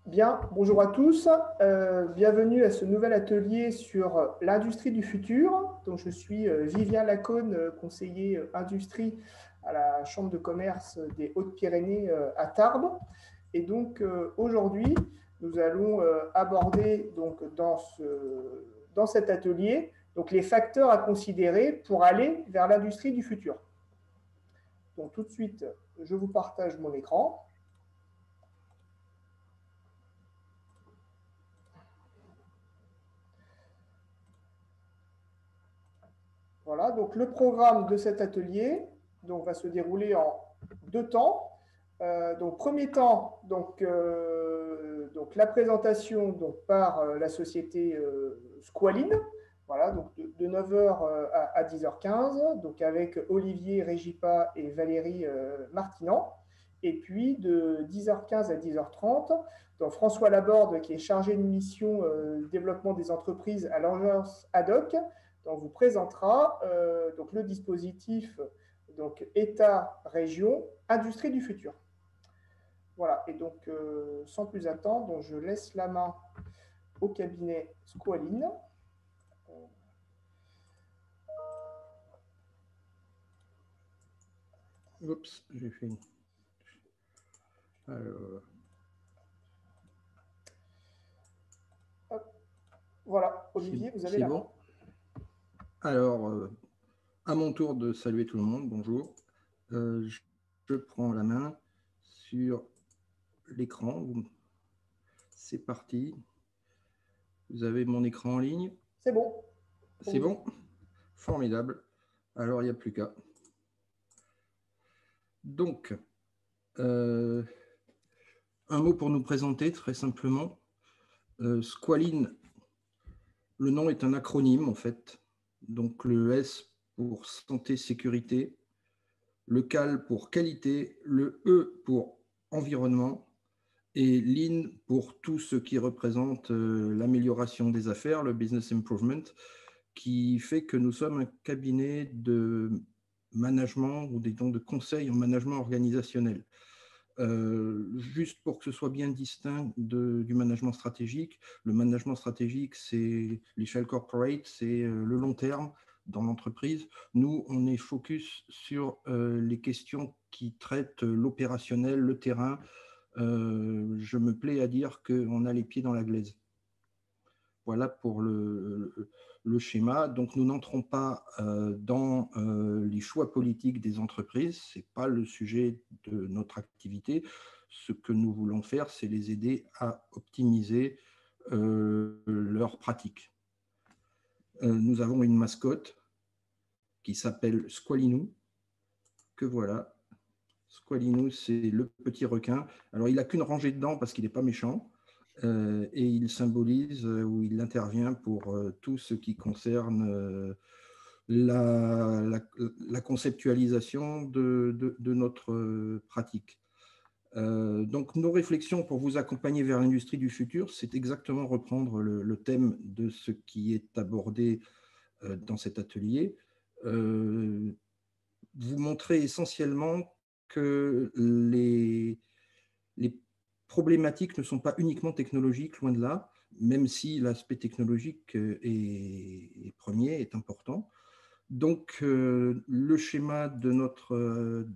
Bien, bonjour à tous. Bienvenue à ce nouvel atelier sur l'industrie du futur. Donc, je suis Vivien Lacône, conseiller industrie à la Chambre de commerce des Hautes-Pyrénées à Tarbes. Et donc, aujourd'hui, nous allons aborder donc, dans cet atelier donc, les facteurs à considérer pour aller vers l'industrie du futur. Donc, tout de suite, je vous partage mon écran. Voilà, donc le programme de cet atelier donc, va se dérouler en 2 temps. Donc, premier temps, donc la présentation donc, par la société Squalene, voilà, donc de 9h à 10h15, donc avec Olivier Régipa et Valérie Martinan. Et puis de 10h15 à 10h30, donc François Laborde, qui est chargé de mission développement des entreprises à l'agence ADOC, donc vous présentera donc le dispositif donc État-région, industrie du futur. Voilà, et donc sans plus attendre, donc, je laisse la main au cabinet Squalene. Oups, j'ai fait une... Alors... Voilà, Olivier, vous avez la main. Alors, à mon tour de saluer tout le monde, bonjour. Je prends la main sur l'écran. C'est parti. Vous avez mon écran en ligne? C'est bon. C'est bon? Formidable. Alors, il n'y a plus qu'à. Donc, un mot pour nous présenter très simplement. Squalene, le nom est un acronyme en fait. Donc, le S pour santé, sécurité, le CAL pour qualité, le E pour environnement et LEAN pour tout ce qui représente l'amélioration des affaires, le business improvement, qui fait que nous sommes un cabinet de management ou des dons de conseil en management organisationnel. Juste pour que ce soit bien distinct du management stratégique, le management stratégique, c'est l'échelle corporate, c'est le long terme dans l'entreprise. Nous, on est focus sur les questions qui traitent l'opérationnel, le terrain. Je me plais à dire qu'on a les pieds dans la glaise. Voilà pour le schéma. Donc, nous n'entrons pas dans les choix politiques des entreprises. Ce n'est pas le sujet de notre activité. Ce que nous voulons faire, c'est les aider à optimiser leurs pratiques. Nous avons une mascotte qui s'appelle Squalinou, que voilà. Squalinou, c'est le petit requin. Alors, il n'a qu'une rangée de dents parce qu'il n'est pas méchant. Et il symbolise ou il intervient pour tout ce qui concerne la conceptualisation de notre pratique. Donc, nos réflexions pour vous accompagner vers l'industrie du futur, c'est exactement reprendre le thème de ce qui est abordé dans cet atelier. Vous montrer essentiellement que les problématiques ne sont pas uniquement technologiques, loin de là, même si l'aspect technologique est premier, est important. Donc, le schéma de notre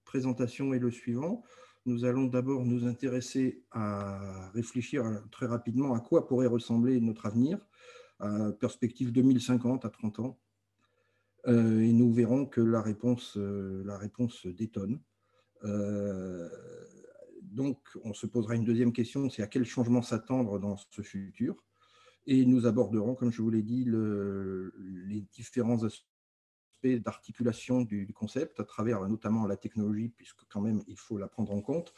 présentation est le suivant. Nous allons d'abord nous intéresser à réfléchir très rapidement à quoi pourrait ressembler notre avenir, à perspective 2050 à 30 ans. Et nous verrons que la réponse détonne. Donc, on se posera une deuxième question, c'est à quel changement s'attendre dans ce futur. Et nous aborderons, comme je vous l'ai dit, les différents aspects d'articulation du concept à travers notamment la technologie, puisque quand même il faut la prendre en compte,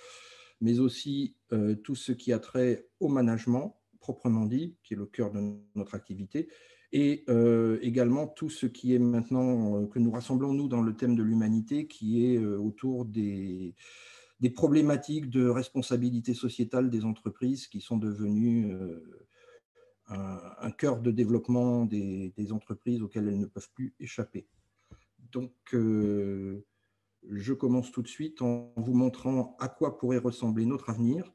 mais aussi tout ce qui a trait au management, proprement dit, qui est le cœur de notre activité, et également tout ce qui est maintenant, que nous rassemblons nous dans le thème de l'humanité, qui est autour des problématiques de responsabilité sociétale des entreprises qui sont devenues un cœur de développement des entreprises auxquelles elles ne peuvent plus échapper. Donc, je commence tout de suite en vous montrant à quoi pourrait ressembler notre avenir.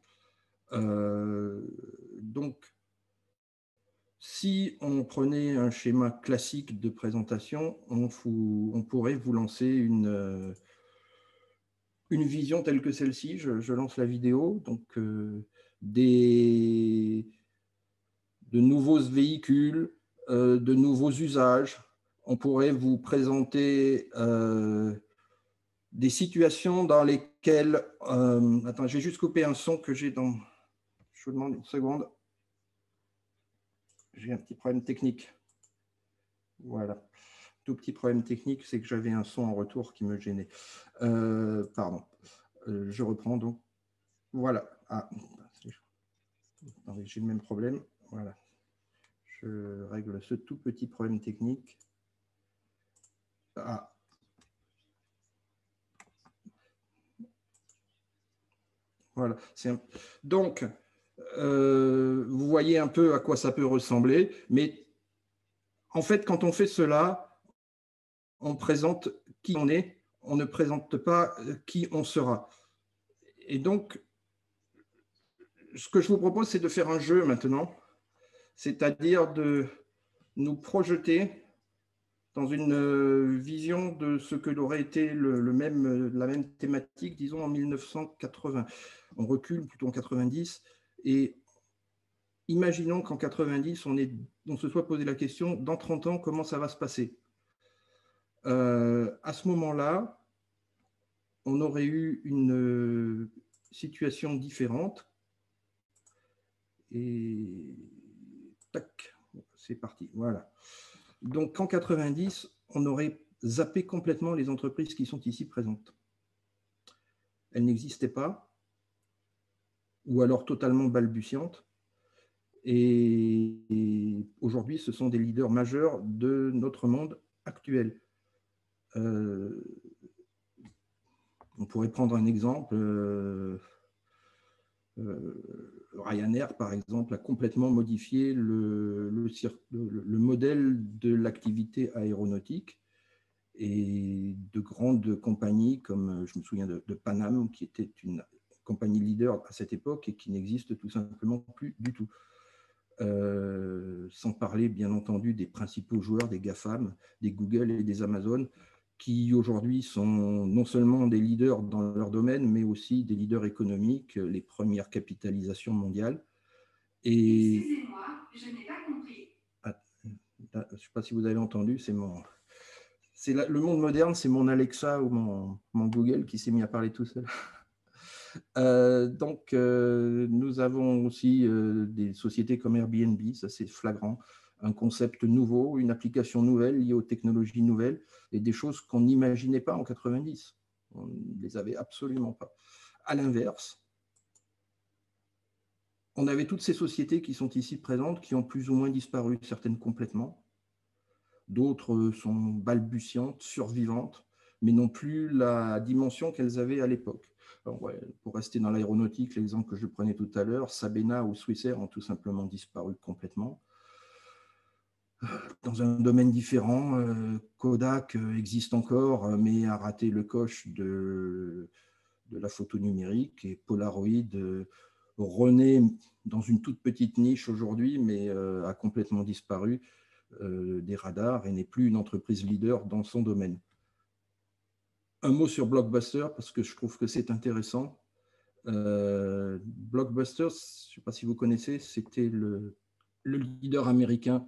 Donc, si on prenait un schéma classique de présentation, on pourrait vous lancer une vision telle que celle-ci. Je lance la vidéo. Donc, de nouveaux véhicules, de nouveaux usages. On pourrait vous présenter des situations dans lesquelles… attends, je vais juste couper un son que j'ai dans… Je vous demande une seconde. J'ai un petit problème technique. Voilà. Tout petit problème technique, c'est que j'avais un son en retour qui me gênait. Pardon. Je reprends donc. Voilà. Ah, j'ai le même problème. Voilà. Je règle ce tout petit problème technique. Ah. Voilà. Donc, vous voyez un peu à quoi ça peut ressembler, mais en fait, quand on fait cela, on présente qui on est, on ne présente pas qui on sera. Et donc, ce que je vous propose, c'est de faire un jeu maintenant, c'est-à-dire de nous projeter dans une vision de ce que l'aurait été la même thématique, disons, en 1980. On recule plutôt en 90, et imaginons qu'en 90, on se soit posé la question, dans 30 ans, comment ça va se passer? À ce moment-là, on aurait eu une situation différente. Et tac, c'est parti. Voilà. Donc, en 90, on aurait zappé complètement les entreprises qui sont ici présentes. Elles n'existaient pas, ou alors totalement balbutiantes. Et aujourd'hui, ce sont des leaders majeurs de notre monde actuel. On pourrait prendre un exemple. Ryanair, par exemple, a complètement modifié le modèle de l'activité aéronautique, et de grandes compagnies comme, je me souviens de Panam, qui était une compagnie leader à cette époque et qui n'existe tout simplement plus du tout. Sans parler, bien entendu, des principaux joueurs, des GAFAM, des Google et des Amazon, qui aujourd'hui sont non seulement des leaders dans leur domaine, mais aussi des leaders économiques, les premières capitalisations mondiales. Et… Excusez-moi, je n'ai pas compris. Je ne sais pas si vous avez entendu, le monde moderne, c'est mon Alexa ou mon Google qui s'est mis à parler tout seul. Donc, nous avons aussi des sociétés comme Airbnb, ça c'est flagrant, un concept nouveau, une application nouvelle liée aux technologies nouvelles et des choses qu'on n'imaginait pas en 90. On ne les avait absolument pas. À l'inverse, on avait toutes ces sociétés qui sont ici présentes, qui ont plus ou moins disparu, certaines complètement. D'autres sont balbutiantes, survivantes, mais n'ont plus la dimension qu'elles avaient à l'époque. Ouais, pour rester dans l'aéronautique, l'exemple que je prenais tout à l'heure, Sabena ou Swissair ont tout simplement disparu complètement. Dans un domaine différent, Kodak existe encore, mais a raté le coche de la photo numérique, et Polaroid renaît dans une toute petite niche aujourd'hui, mais a complètement disparu des radars et n'est plus une entreprise leader dans son domaine. Un mot sur Blockbuster, parce que je trouve que c'est intéressant. Blockbuster, je ne sais pas si vous connaissez, c'était le leader américain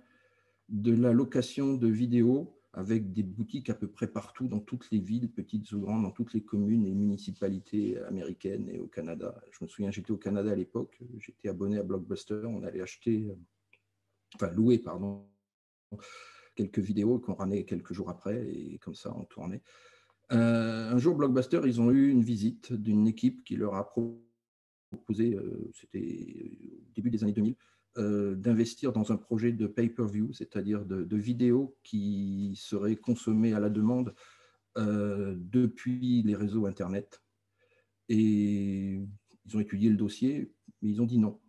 de la location de vidéos, avec des boutiques à peu près partout, dans toutes les villes, petites ou grandes, dans toutes les communes et municipalités américaines et au Canada. Je me souviens, j'étais au Canada à l'époque, j'étais abonné à Blockbuster, on allait louer, quelques vidéos qu'on ramenait quelques jours après, et comme ça, on tournait. Un jour, Blockbuster, ils ont eu une visite d'une équipe qui leur a proposé, c'était au début des années 2000, d'investir dans un projet de pay-per-view, c'est-à-dire de vidéos qui seraient consommées à la demande depuis les réseaux Internet. Et ils ont étudié le dossier, mais ils ont dit non.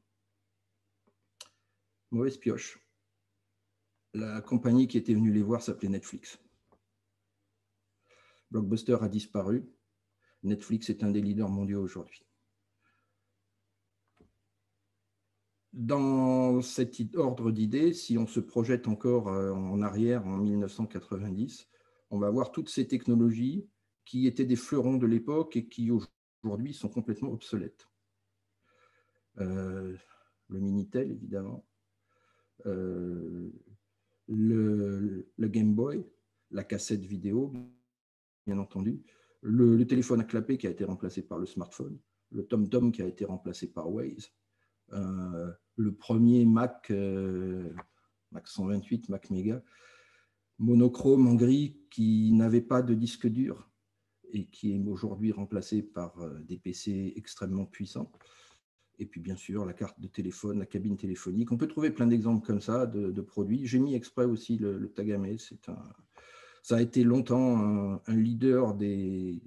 Mauvaise pioche. La compagnie qui était venue les voir s'appelait Netflix. Blockbuster a disparu. Netflix est un des leaders mondiaux aujourd'hui. Dans cet ordre d'idées, si on se projette encore en arrière, en 1990, on va voir toutes ces technologies qui étaient des fleurons de l'époque et qui aujourd'hui sont complètement obsolètes. Le Minitel, évidemment, le Game Boy, la cassette vidéo, bien entendu, le téléphone à clapet qui a été remplacé par le smartphone, le TomTom qui a été remplacé par Waze, le premier Mac, Mac 128, Mac Mega, monochrome en gris qui n'avait pas de disque dur et qui est aujourd'hui remplacé par des PC extrêmement puissants. Et puis bien sûr la carte de téléphone, la cabine téléphonique. On peut trouver plein d'exemples comme ça de produits. J'ai mis exprès aussi le Tagame. Ça a été longtemps un leader des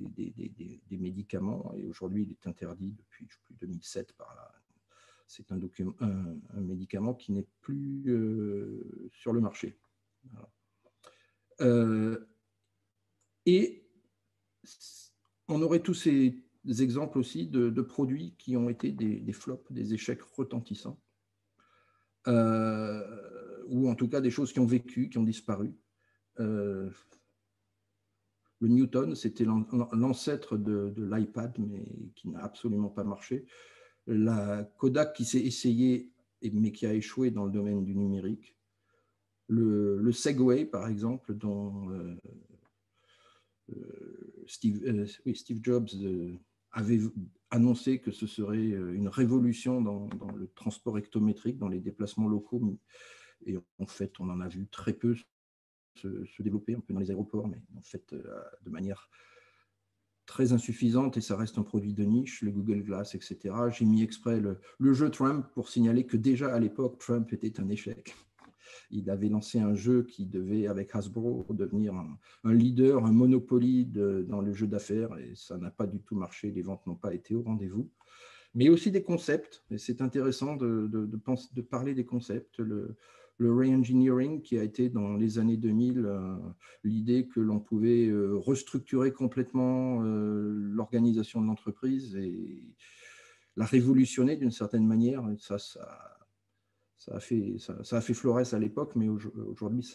médicaments et aujourd'hui il est interdit depuis 2007 par la. C'est un médicament qui n'est plus sur le marché. Voilà. Et on aurait tous ces exemples aussi de produits qui ont été des flops, des échecs retentissants, ou en tout cas des choses qui ont vécu, qui ont disparu. Le Newton, c'était l'ancêtre de l'iPad, mais qui n'a absolument pas marché. La Kodak qui s'est essayée, mais qui a échoué dans le domaine du numérique. Le Segway, par exemple, dont Steve Jobs avait annoncé que ce serait une révolution dans le transport hectométrique, dans les déplacements locaux. Et en fait, on en a vu très peu se développer, un peu dans les aéroports, mais en fait, de manière très insuffisante, et ça reste un produit de niche, le Google Glass, etc. J'ai mis exprès le jeu Trump pour signaler que déjà à l'époque, Trump était un échec. Il avait lancé un jeu qui devait, avec Hasbro, devenir un leader, un Monopoly dans le jeu d'affaires, et ça n'a pas du tout marché, les ventes n'ont pas été au rendez-vous. Mais aussi des concepts, et c'est intéressant de parler des concepts. Le re-engineering qui a été dans les années 2000, l'idée que l'on pouvait restructurer complètement l'organisation de l'entreprise et la révolutionner d'une certaine manière. Et ça a fait florès à l'époque, mais aujourd'hui,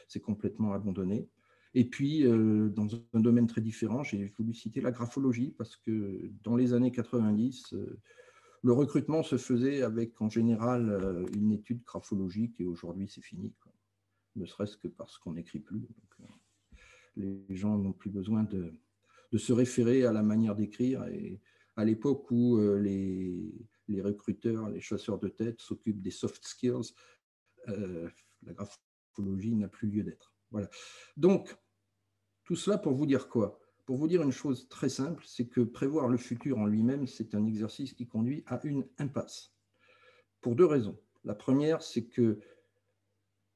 c'est complètement abandonné. Et puis, dans un domaine très différent, j'ai voulu citer la graphologie, parce que dans les années 90, le recrutement se faisait avec, en général, une étude graphologique, et aujourd'hui, c'est fini, quoi. Ne serait-ce que parce qu'on n'écrit plus. Donc, les gens n'ont plus besoin de se référer à la manière d'écrire. Et à l'époque où les recruteurs, les chasseurs de tête s'occupent des soft skills, la graphologie n'a plus lieu d'être. Voilà. Donc, tout cela pour vous dire quoi? Pour vous dire une chose très simple, c'est que prévoir le futur en lui-même, c'est un exercice qui conduit à une impasse. Pour deux raisons. La première, c'est que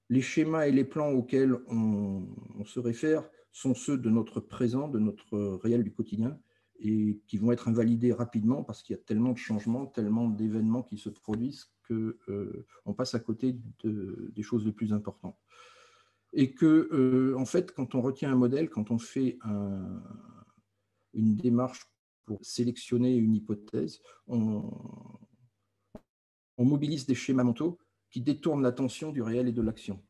les schémas et les plans auxquels on se réfère sont ceux de notre présent, de notre réel du quotidien, et qui vont être invalidés rapidement parce qu'il y a tellement de changements, tellement d'événements qui se produisent qu'on passe à côté des choses les plus importantes. Et que, en fait, quand on retient un modèle, quand on fait une démarche pour sélectionner une hypothèse, on mobilise des schémas mentaux qui détournent l'attention du réel et de l'action.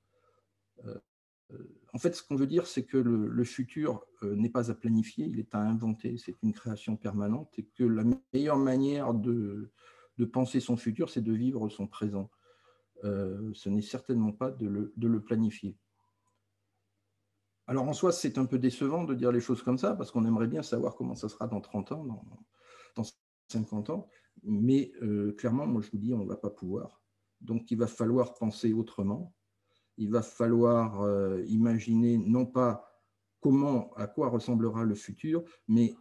En fait, ce qu'on veut dire, c'est que le futur n'est pas à planifier, il est à inventer, c'est une création permanente, et que la meilleure manière de penser son futur, c'est de vivre son présent. Ce n'est certainement pas de le planifier. Alors en soi, c'est un peu décevant de dire les choses comme ça, parce qu'on aimerait bien savoir comment ça sera dans 30 ans, dans 50 ans, mais clairement, moi je vous dis, on ne va pas pouvoir. Donc il va falloir penser autrement. Il va falloir imaginer non pas à quoi ressemblera le futur, mais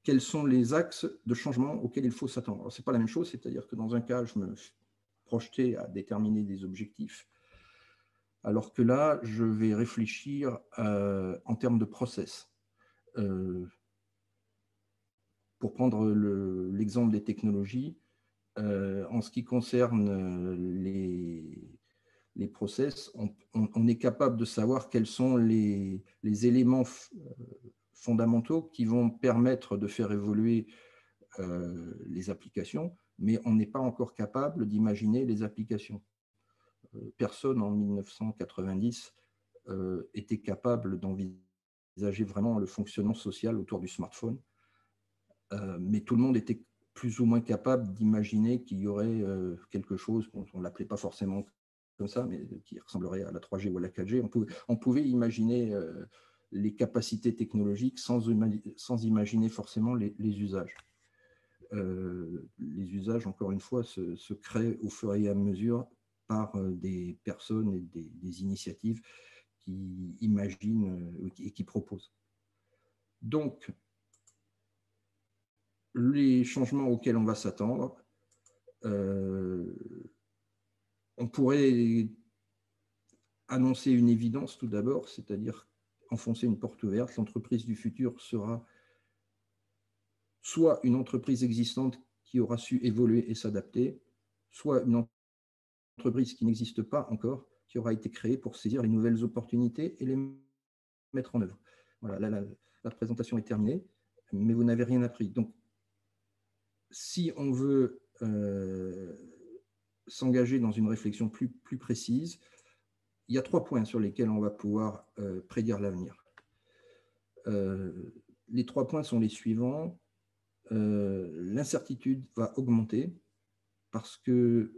quels sont les axes de changement auxquels il faut s'attendre. Ce n'est pas la même chose, c'est-à-dire que dans un cas, je me projetais à déterminer des objectifs, alors que là, je vais réfléchir en termes de process. Pour prendre l'exemple des technologies, en ce qui concerne les process, on est capable de savoir quels sont les éléments fondamentaux qui vont permettre de faire évoluer les applications, mais on n'est pas encore capable d'imaginer les applications. Personne en 1990 était capable d'envisager vraiment le fonctionnement social autour du smartphone, mais tout le monde était plus ou moins capable d'imaginer qu'il y aurait quelque chose, on ne l'appelait pas forcément comme ça, mais qui ressemblerait à la 3G ou à la 4G. On pouvait imaginer les capacités technologiques sans imaginer forcément les usages. Les usages, encore une fois, se créent au fur et à mesure par des personnes et des initiatives qui imaginent et qui proposent. Donc, les changements auxquels on va s'attendre, on pourrait annoncer une évidence tout d'abord, c'est-à-dire enfoncer une porte ouverte. L'entreprise du futur sera soit une entreprise existante qui aura su évoluer et s'adapter, soit une entreprise qui n'existe pas encore, qui aura été créée pour saisir les nouvelles opportunités et les mettre en œuvre. Voilà, la présentation est terminée, mais vous n'avez rien appris. Donc, si on veut s'engager dans une réflexion plus précise, il y a 3 points sur lesquels on va pouvoir prédire l'avenir. Les 3 points sont les suivants. L'incertitude va augmenter parce que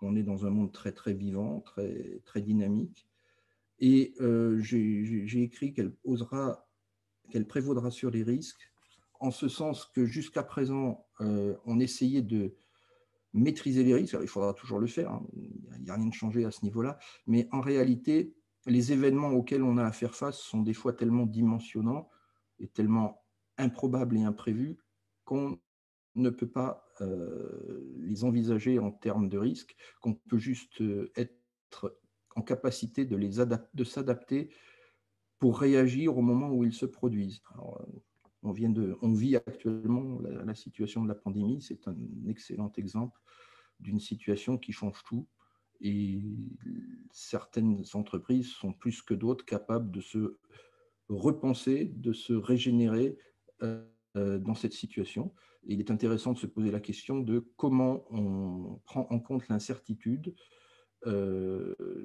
on est dans un monde très, très vivant, très, très dynamique. Et j'ai écrit qu'elle prévaudra sur les risques, en ce sens que jusqu'à présent, on essayait de maîtriser les risques. Alors, il faudra toujours le faire, hein. Il n'y a rien de changé à ce niveau-là, mais en réalité, les événements auxquels on a à faire face sont des fois tellement dimensionnants et tellement improbables et imprévus qu'on ne peut pas les envisager en termes de risques, qu'on peut juste être en capacité de s'adapter pour réagir au moment où ils se produisent. Alors, on vit actuellement la situation de la pandémie, c'est un excellent exemple d'une situation qui change tout, et certaines entreprises sont plus que d'autres capables de se repenser, de se régénérer dans cette situation. Et il est intéressant de se poser la question de comment on prend en compte l'incertitude,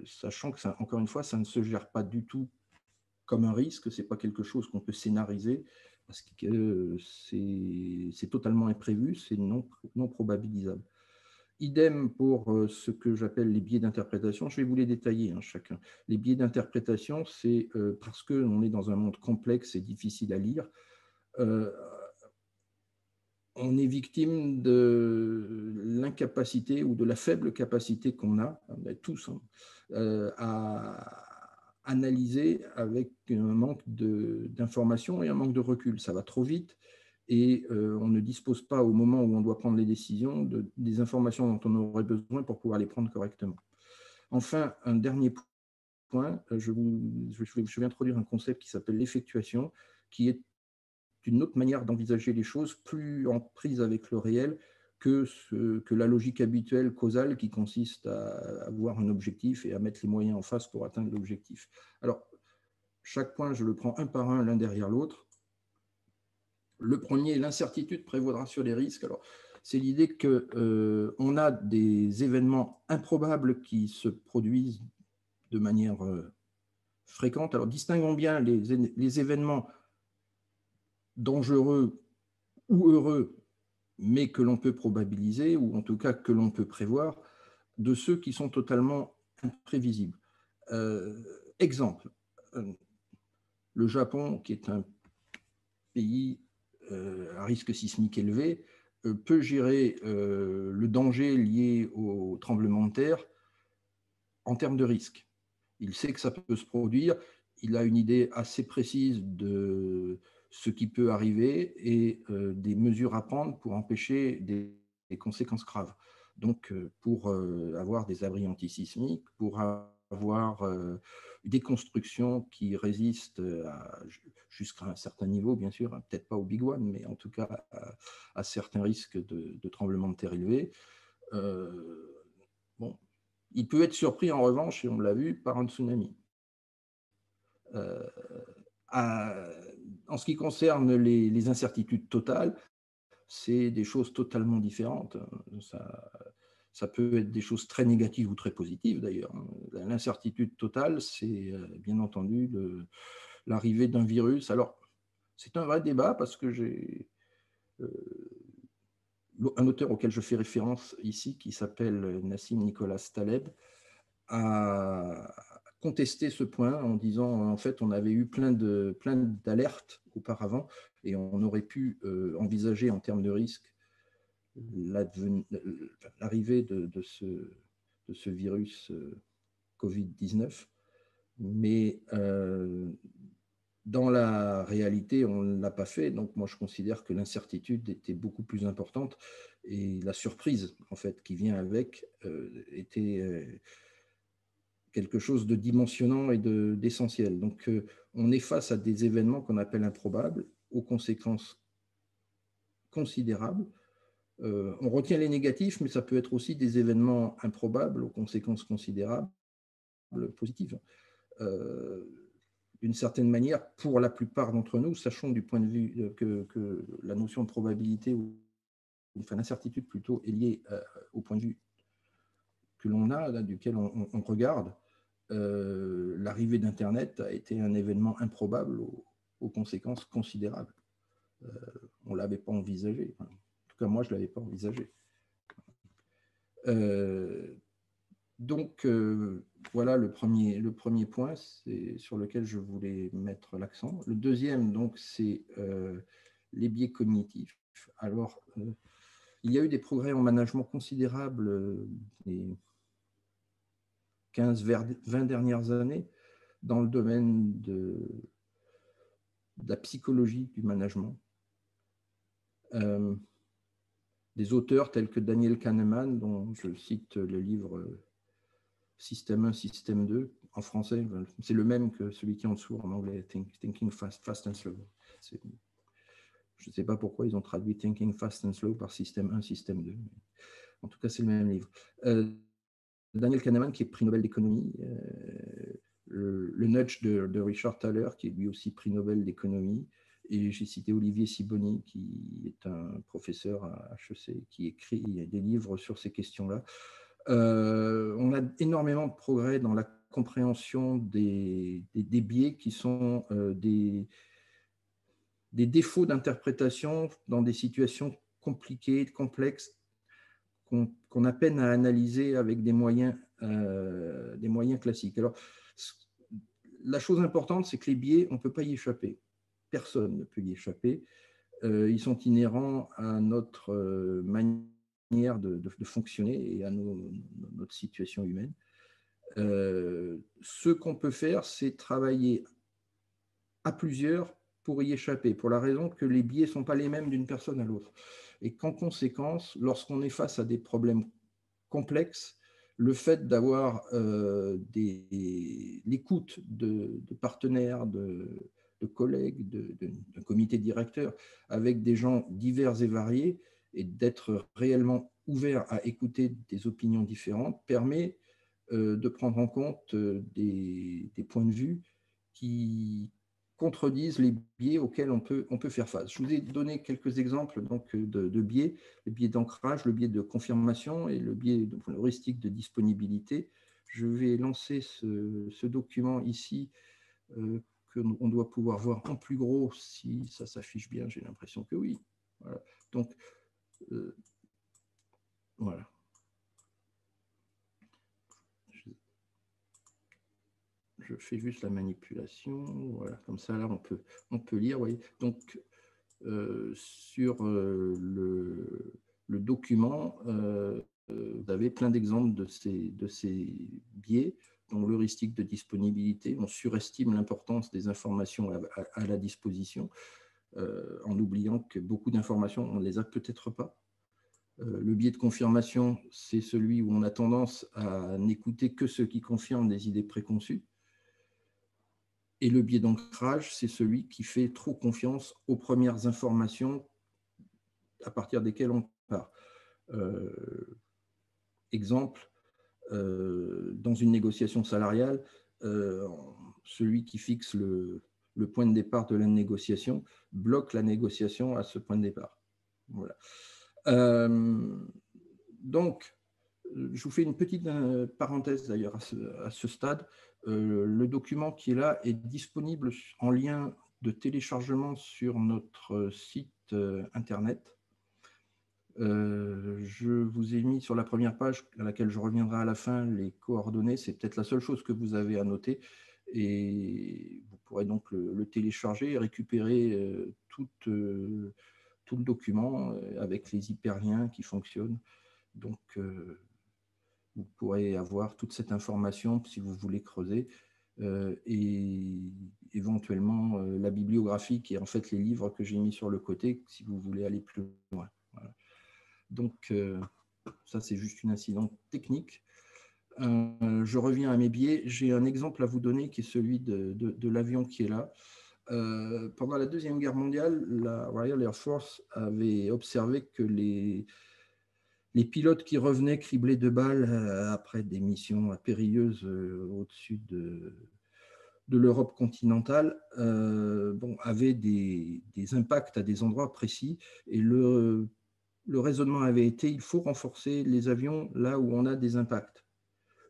sachant que, encore une fois, ça ne se gère pas du tout comme un risque, ce n'est pas quelque chose qu'on peut scénariser, parce que c'est totalement imprévu, c'est non probabilisable. Idem pour ce que j'appelle les biais d'interprétation. Je vais vous les détailler, hein, chacun. Les biais d'interprétation, c'est parce qu'on est dans un monde complexe et difficile à lire, on est victime de l'incapacité ou de la faible capacité qu'on a tous, hein, à analyser avec un manque d'informations et un manque de recul. Ça va trop vite et on ne dispose pas, au moment où on doit prendre les décisions, des informations dont on aurait besoin pour pouvoir les prendre correctement. Enfin, un dernier point, je vais introduire un concept qui s'appelle l'effectuation, qui est une autre manière d'envisager les choses, plus en prise avec le réel que la logique habituelle causale qui consiste à avoir un objectif et à mettre les moyens en face pour atteindre l'objectif. Alors, chaque point, je le prends un par un, l'un derrière l'autre. Le premier, l'incertitude prévaudra sur les risques. Alors, c'est l'idée qu'on a des événements improbables qui se produisent de manière fréquente. Alors, distinguons bien les événements dangereux ou heureux, mais que l'on peut probabiliser, ou en tout cas que l'on peut prévoir, de ceux qui sont totalement imprévisibles. Exemple, le Japon, qui est un pays à risque sismique élevé, peut gérer le danger lié au tremblement de terre en termes de risque. Il sait que ça peut se produire, il a une idée assez précise de ce qui peut arriver et des mesures à prendre pour empêcher des conséquences graves. Donc, pour avoir des abris antisismiques, pour avoir des constructions qui résistent jusqu'à un certain niveau, bien sûr, peut-être pas au Big One, mais en tout cas à certains risques de tremblements de terre élevés. Bon, il peut être surpris, en revanche, et on l'a vu, par un tsunami. En ce qui concerne les incertitudes totales, c'est des choses totalement différentes. Ça peut être des choses très négatives ou très positives d'ailleurs. L'incertitude totale, c'est bien entendu l'arrivée d'un virus. Alors, c'est un vrai débat parce que j'ai un auteur auquel je fais référence ici, qui s'appelle Nassim Nicolas Taleb, a contesté ce point en disant en fait on avait eu plein d'alertes auparavant et on aurait pu envisager en termes de risque l'arrivée de ce virus Covid-19, mais dans la réalité, on ne l'a pas fait. Donc, moi, je considère que l'incertitude était beaucoup plus importante et la surprise, en fait, qui vient avec, était quelque chose de dimensionnant et d'essentiel. Donc, on est face à des événements qu'on appelle improbables, aux conséquences considérables. On retient les négatifs, mais ça peut être aussi des événements improbables, aux conséquences considérables, positives. D'une certaine manière, pour la plupart d'entre nous, sachons du point de vue que la notion de probabilité, ou enfin l'incertitude plutôt, est liée au point de vue que l'on a, là, duquel on regarde, l'arrivée d'Internet a été un événement improbable aux conséquences considérables. On ne l'avait pas envisagé. En tout cas, moi, je ne l'avais pas envisagé. Donc, voilà le premier point sur lequel je voulais mettre l'accent. Le deuxième, donc, c'est les biais cognitifs. Alors, il y a eu des progrès en management considérables les 15-20 dernières années dans le domaine de la psychologie du management. Des auteurs tels que Daniel Kahneman, dont je cite le livre Système 1, Système 2, en français, c'est le même que celui qui est en dessous en anglais, Thinking Fast and Slow. Je ne sais pas pourquoi ils ont traduit Thinking Fast and Slow par Système 1, Système 2. Mais en tout cas, c'est le même livre. Daniel Kahneman, qui est prix Nobel d'économie, le Nudge de Richard Thaler, qui est lui aussi prix Nobel d'économie, et j'ai cité Olivier Sibony, qui est un professeur à HEC, qui écrit des livres sur ces questions-là. On a énormément de progrès dans la compréhension des biais qui sont des défauts d'interprétation dans des situations compliquées, complexes, qu'on a peine à analyser avec des moyens classiques. Alors, la chose importante, c'est que les biais, on ne peut pas y échapper. Personne ne peut y échapper. Ils sont inhérents à notre manière de fonctionner et à notre situation humaine. Ce qu'on peut faire, c'est travailler à plusieurs pour y échapper, pour la raison que les biais ne sont pas les mêmes d'une personne à l'autre. Et qu'en conséquence, lorsqu'on est face à des problèmes complexes, le fait d'avoir l'écoute de partenaires, de collègues, d'un comité directeur, avec des gens divers et variés, et d'être réellement ouvert à écouter des opinions différentes, permet de prendre en compte des points de vue qui contredisent les biais auxquels on peut faire face. Je vous ai donné quelques exemples donc, de biais, le biais d'ancrage, le biais de confirmation et le biais heuristique de disponibilité. Je vais lancer ce document ici qu'on doit pouvoir voir en plus gros si ça s'affiche bien, j'ai l'impression que oui. Voilà. Donc, voilà. Je fais juste la manipulation, voilà, comme ça là on peut lire, voyez. Donc sur le document, vous avez plein d'exemples de ces biais, dont l'heuristique de disponibilité. On surestime l'importance des informations à la disposition, en oubliant que beaucoup d'informations, on ne les a peut-être pas. Le biais de confirmation, c'est celui où on a tendance à n'écouter que ceux qui confirment des idées préconçues. Et le biais d'ancrage, c'est celui qui fait trop confiance aux premières informations à partir desquelles on part. Exemple, dans une négociation salariale, celui qui fixe le point de départ de la négociation bloque la négociation à ce point de départ. Voilà. Donc, je vous fais une petite parenthèse d'ailleurs à ce stade. Le document qui est là est disponible en lien de téléchargement sur notre site internet. Je vous ai mis sur la première page, à laquelle je reviendrai à la fin, les coordonnées. C'est peut-être la seule chose que vous avez à noter. Et vous pourrez donc le télécharger et récupérer tout le document avec les hyperliens qui fonctionnent. Donc, vous pourrez avoir toute cette information si vous voulez creuser. Et éventuellement la bibliographie qui est en fait les livres que j'ai mis sur le côté si vous voulez aller plus loin. Voilà. Donc, ça, c'est juste une incident technique. Je reviens à mes biais. J'ai un exemple à vous donner qui est celui de l'avion qui est là. Pendant la Deuxième Guerre mondiale, la Royal Air Force avait observé que les pilotes qui revenaient criblés de balles après des missions périlleuses au-dessus de l'Europe continentale avaient des impacts à des endroits précis. Et le raisonnement avait été il faut renforcer les avions là où on a des impacts.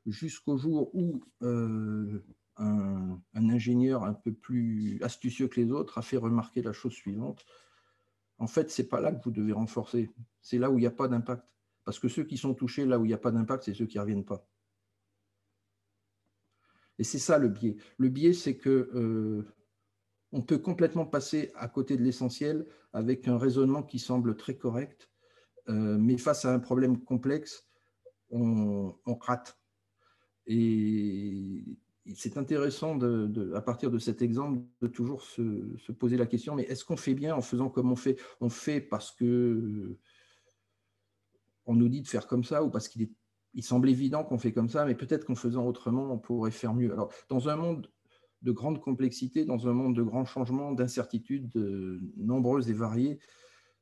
Jusqu'au jour où un ingénieur un peu plus astucieux que les autres a fait remarquer la chose suivante. En fait, ce n'est pas là que vous devez renforcer, c'est là où il n'y a pas d'impact. Parce que ceux qui sont touchés là où il n'y a pas d'impact, c'est ceux qui ne reviennent pas. Et c'est ça le biais. Le biais, c'est que on peut complètement passer à côté de l'essentiel avec un raisonnement qui semble très correct, mais face à un problème complexe, on rate. Et c'est intéressant, à partir de cet exemple, de toujours se poser la question, mais est-ce qu'on fait bien en faisant comme on fait? On fait parce que on nous dit de faire comme ça ou parce qu'il semble évident qu'on fait comme ça, mais peut-être qu'en faisant autrement, on pourrait faire mieux. Alors, dans un monde de grande complexité, dans un monde de grands changements, d'incertitudes nombreuses et variées,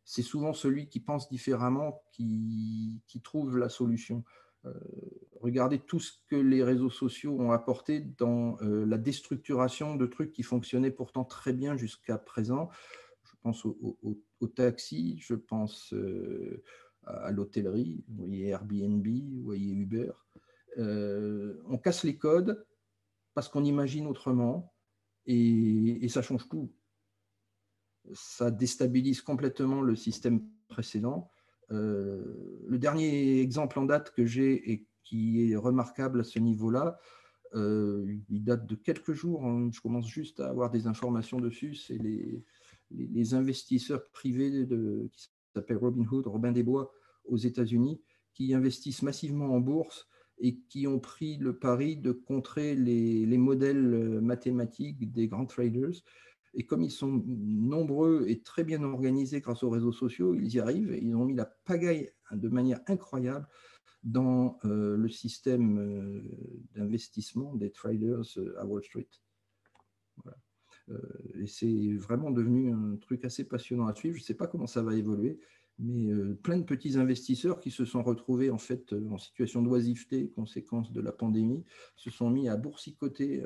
c'est souvent celui qui pense différemment qui trouve la solution. Regardez tout ce que les réseaux sociaux ont apporté dans la déstructuration de trucs qui fonctionnaient pourtant très bien jusqu'à présent. Je pense au taxi, je pense à l'hôtellerie, vous voyez Airbnb, vous voyez Uber. On casse les codes parce qu'on imagine autrement et ça change tout. Ça déstabilise complètement le système précédent. Le dernier exemple en date que j'ai et qui est remarquable à ce niveau-là, il date de quelques jours, hein, je commence juste à avoir des informations dessus, c'est les investisseurs privés qui s'appellent Robin des Bois aux États-Unis, qui investissent massivement en bourse et qui ont pris le pari de contrer les modèles mathématiques des grands traders. Et comme ils sont nombreux et très bien organisés grâce aux réseaux sociaux, ils y arrivent. Ils ont mis la pagaille de manière incroyable dans le système d'investissement des traders à Wall Street. Voilà. Et c'est vraiment devenu un truc assez passionnant à suivre. Je ne sais pas comment ça va évoluer, mais plein de petits investisseurs qui se sont retrouvés en fait en situation d'oisiveté, conséquence de la pandémie, se sont mis à boursicoter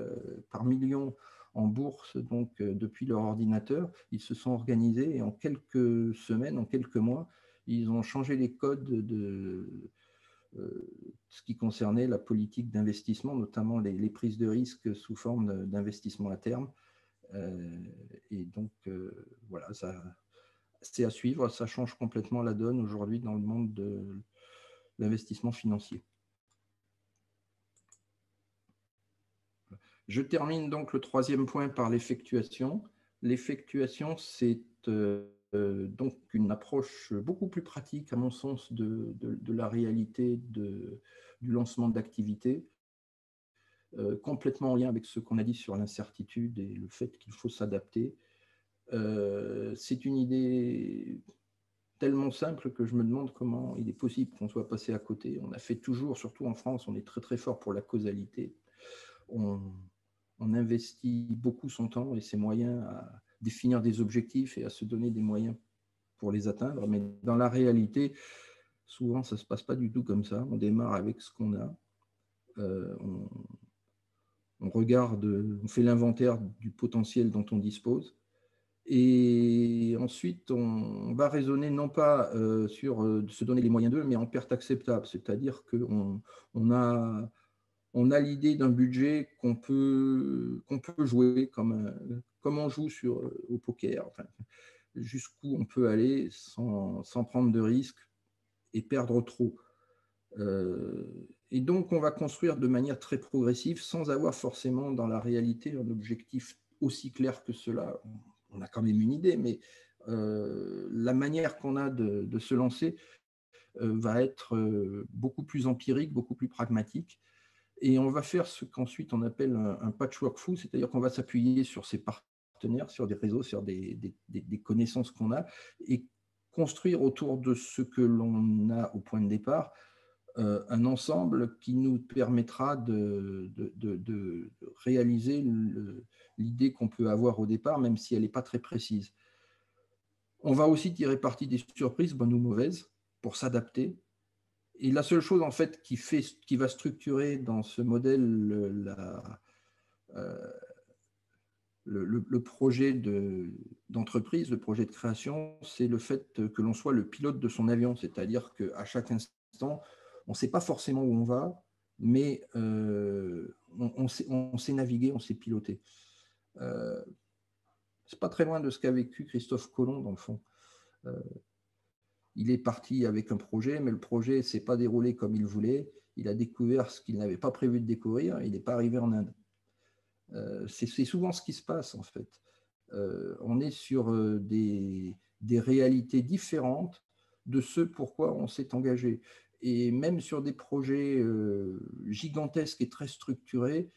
par millions en bourse, donc depuis leur ordinateur. Ils se sont organisés et en quelques semaines, en quelques mois, ils ont changé les codes de ce qui concernait la politique d'investissement, notamment les prises de risque sous forme d'investissement à terme. Et donc, voilà, c'est à suivre. Ça change complètement la donne aujourd'hui dans le monde de l'investissement financier. Je termine donc le troisième point par l'effectuation. L'effectuation, c'est donc une approche beaucoup plus pratique, à mon sens, de la réalité du lancement d'activités, complètement en lien avec ce qu'on a dit sur l'incertitude et le fait qu'il faut s'adapter. C'est une idée tellement simple que je me demande comment il est possible qu'on soit passé à côté. On a fait toujours, surtout en France, on est très très fort pour la causalité. On investit beaucoup son temps et ses moyens à définir des objectifs et à se donner des moyens pour les atteindre. Mais dans la réalité, souvent, ça ne se passe pas du tout comme ça. On démarre avec ce qu'on a. On regarde, on fait l'inventaire du potentiel dont on dispose. Et ensuite, on va raisonner non pas sur se donner les moyens d'eux, mais en perte acceptable. C'est-à-dire qu'on a, on a l'idée d'un budget qu'on peut jouer comme on joue au poker, enfin, jusqu'où on peut aller sans prendre de risques et perdre trop. Et donc, on va construire de manière très progressive, sans avoir forcément dans la réalité un objectif aussi clair que cela. On a quand même une idée, mais la manière qu'on a de se lancer va être beaucoup plus empirique, beaucoup plus pragmatique. Et on va faire ce qu'ensuite on appelle un patchwork fou, c'est-à-dire qu'on va s'appuyer sur ses partenaires, sur des réseaux, sur des connaissances qu'on a, et construire autour de ce que l'on a au point de départ un ensemble qui nous permettra de réaliser l'idée qu'on peut avoir au départ, même si elle n'est pas très précise. On va aussi tirer parti des surprises, bonnes ou mauvaises, pour s'adapter. Et la seule chose en fait qui va structurer dans ce modèle le projet d'entreprise, le projet de création, c'est le fait que l'on soit le pilote de son avion, c'est-à-dire qu'à chaque instant, on ne sait pas forcément où on va, mais on sait naviguer, on sait piloter. C'est pas très loin de ce qu'a vécu Christophe Colomb, dans le fond. Il est parti avec un projet, mais le projet ne s'est pas déroulé comme il voulait. Il a découvert ce qu'il n'avait pas prévu de découvrir. Il n'est pas arrivé en Inde. C'est souvent ce qui se passe, en fait. On est sur des réalités différentes de ce pourquoi on s'est engagé. Et même sur des projets gigantesques et très structurés,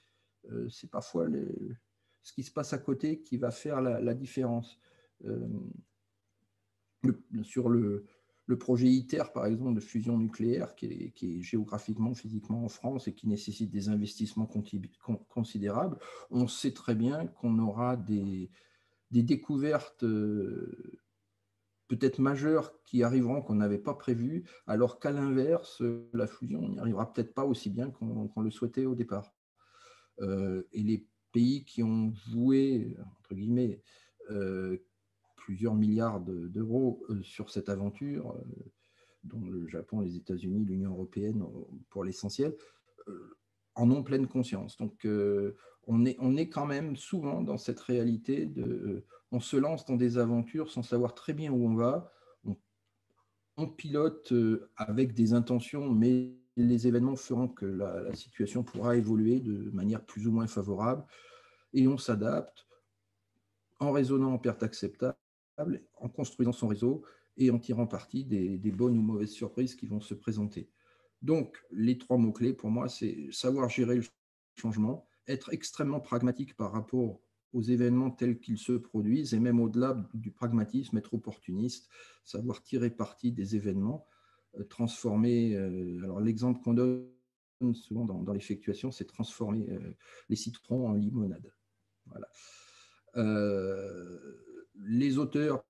c'est parfois ce qui se passe à côté qui va faire la différence. Sur le projet ITER, par exemple, de fusion nucléaire, qui est géographiquement, physiquement en France et qui nécessite des investissements considérables, on sait très bien qu'on aura des découvertes peut-être majeures qui arriveront qu'on n'avait pas prévues, alors qu'à l'inverse, la fusion n'y arrivera peut-être pas aussi bien qu'on le souhaitait au départ. Et les pays qui ont joué, entre guillemets, plusieurs milliards d'euros sur cette aventure, dont le Japon, les États-Unis, l'Union européenne pour l'essentiel, en ont pleine conscience. Donc, on est quand même souvent dans cette réalité on se lance dans des aventures sans savoir très bien où on va. On pilote avec des intentions, mais les événements feront que la situation pourra évoluer de manière plus ou moins favorable. Et on s'adapte en raisonnant en perte acceptable, en construisant son réseau et en tirant parti des bonnes ou mauvaises surprises qui vont se présenter. Donc, les trois mots-clés pour moi, c'est savoir gérer le changement, être extrêmement pragmatique par rapport aux événements tels qu'ils se produisent, et même au-delà du pragmatisme, être opportuniste, savoir tirer parti des événements, transformer. Alors, l'exemple qu'on donne souvent dans l'effectuation, c'est transformer les citrons en limonade. Voilà. Les auteurs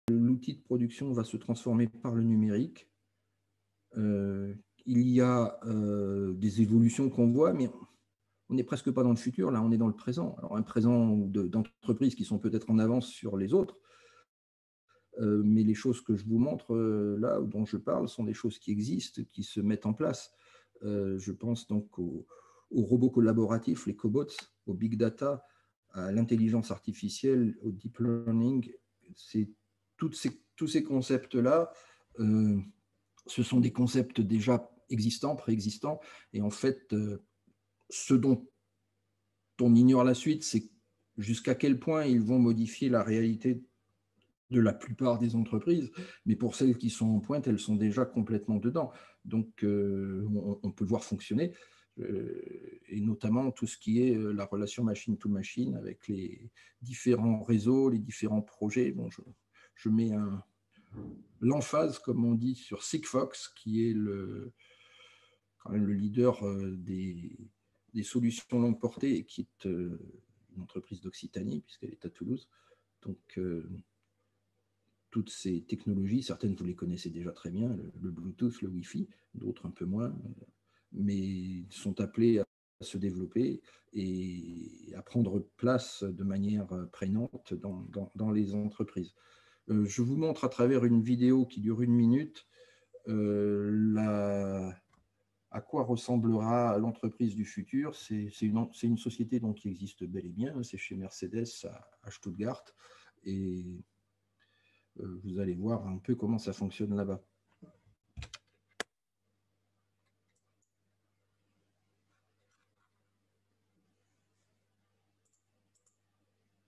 l'outil de production va se transformer par le numérique. Il y a des évolutions qu'on voit, mais on n'est presque pas dans le futur, là on est dans le présent. Alors un présent d'entreprises qui sont peut-être en avance sur les autres, mais les choses que je vous montre là, dont je parle, sont des choses qui existent, qui se mettent en place. Je pense donc aux robots collaboratifs, les cobots, au big data, à l'intelligence artificielle, au deep learning. C'est tous ces concepts-là, ce sont des concepts déjà existants, préexistants, et en fait, ce dont on ignore la suite, c'est jusqu'à quel point ils vont modifier la réalité de la plupart des entreprises, mais pour celles qui sont en pointe, elles sont déjà complètement dedans. Donc, on peut le voir fonctionner. et notamment tout ce qui est la relation machine-to-machine avec les différents réseaux, les différents projets. Bon, je mets l'emphase, comme on dit, sur Sigfox, qui est quand même le leader des solutions longue portée et qui est une entreprise d'Occitanie, puisqu'elle est à Toulouse. Donc, toutes ces technologies, certaines vous les connaissez déjà très bien, le Bluetooth, le Wi-Fi, d'autres un peu moins, mais sont appelés à se développer et à prendre place de manière prégnante dans les entreprises. Je vous montre à travers une vidéo qui dure 1 minute à quoi ressemblera l'entreprise du futur. C'est une société donc, qui existe bel et bien, c'est chez Mercedes à Stuttgart, et vous allez voir un peu comment ça fonctionne là-bas.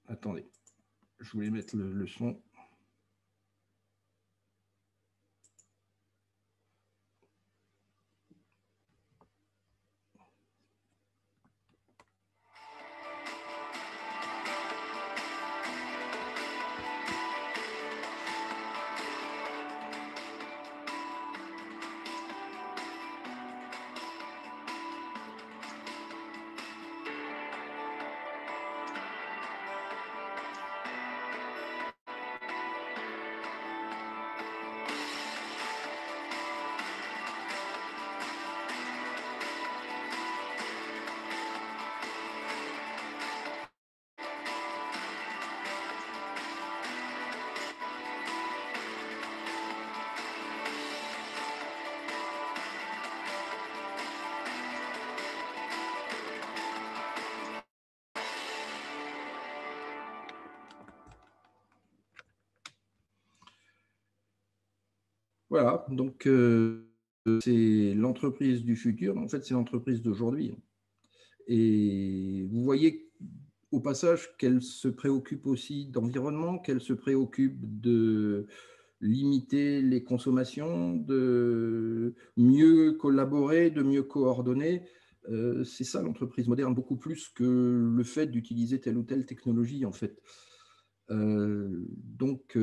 Attendez, je voulais mettre le son. Voilà, donc c'est l'entreprise du futur, en fait c'est l'entreprise d'aujourd'hui. Et vous voyez au passage qu'elle se préoccupe aussi d'environnement, qu'elle se préoccupe de limiter les consommations, de mieux collaborer, de mieux coordonner. C'est ça l'entreprise moderne, beaucoup plus que le fait d'utiliser telle ou telle technologie en fait. Donc,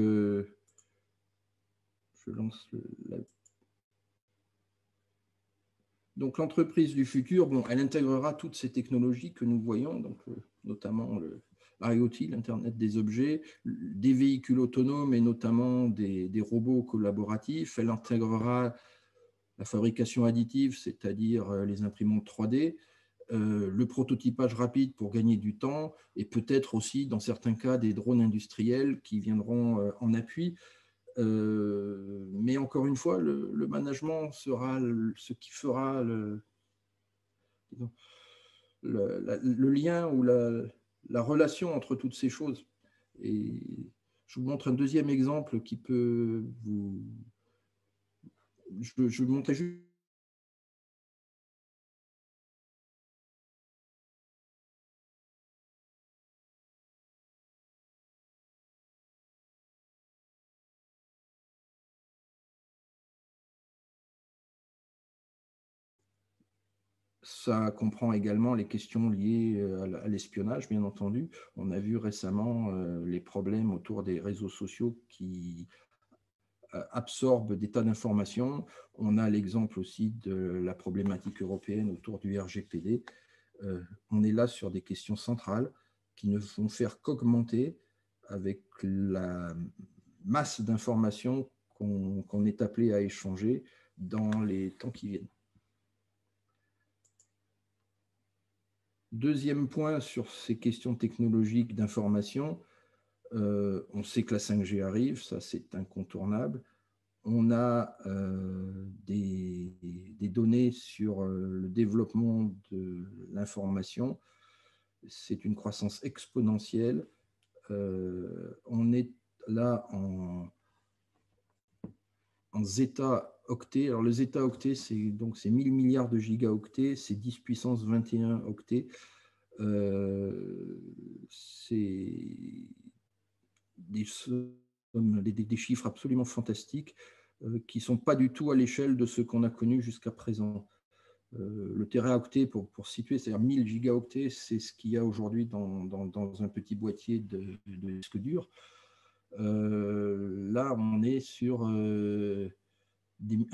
je lance la... Donc l'entreprise du futur, bon, elle intégrera toutes ces technologies que nous voyons, donc, notamment l'IoT, l'Internet des objets, des véhicules autonomes et notamment des robots collaboratifs. Elle intégrera la fabrication additive, c'est-à-dire les imprimantes 3D, le prototypage rapide pour gagner du temps et peut-être aussi, dans certains cas, des drones industriels qui viendront en appui. Mais encore une fois, le management sera ce qui fera le lien ou la relation entre toutes ces choses. Et je vous montre un deuxième exemple qui peut vous... Je vous montrais juste... Ça comprend également les questions liées à l'espionnage, bien entendu. On a vu récemment les problèmes autour des réseaux sociaux qui absorbent des tas d'informations. On a l'exemple aussi de la problématique européenne autour du RGPD. On est là sur des questions centrales qui ne vont faire qu'augmenter avec la masse d'informations qu'on est appelé à échanger dans les temps qui viennent. Deuxième point sur ces questions technologiques d'information, on sait que la 5G arrive, ça c'est incontournable. On a des données sur le développement de l'information. C'est une croissance exponentielle. On est là en zeta-octets. Alors, le zeta-octet, c'est 1000 milliards de gigaoctets, c'est 10 puissance 21 octets. C'est des chiffres absolument fantastiques qui ne sont pas du tout à l'échelle de ce qu'on a connu jusqu'à présent. Le téraoctet, pour situer, c'est-à-dire 1000 gigaoctets, c'est ce qu'il y a aujourd'hui dans un petit boîtier de disque dur. Là, on est sur 1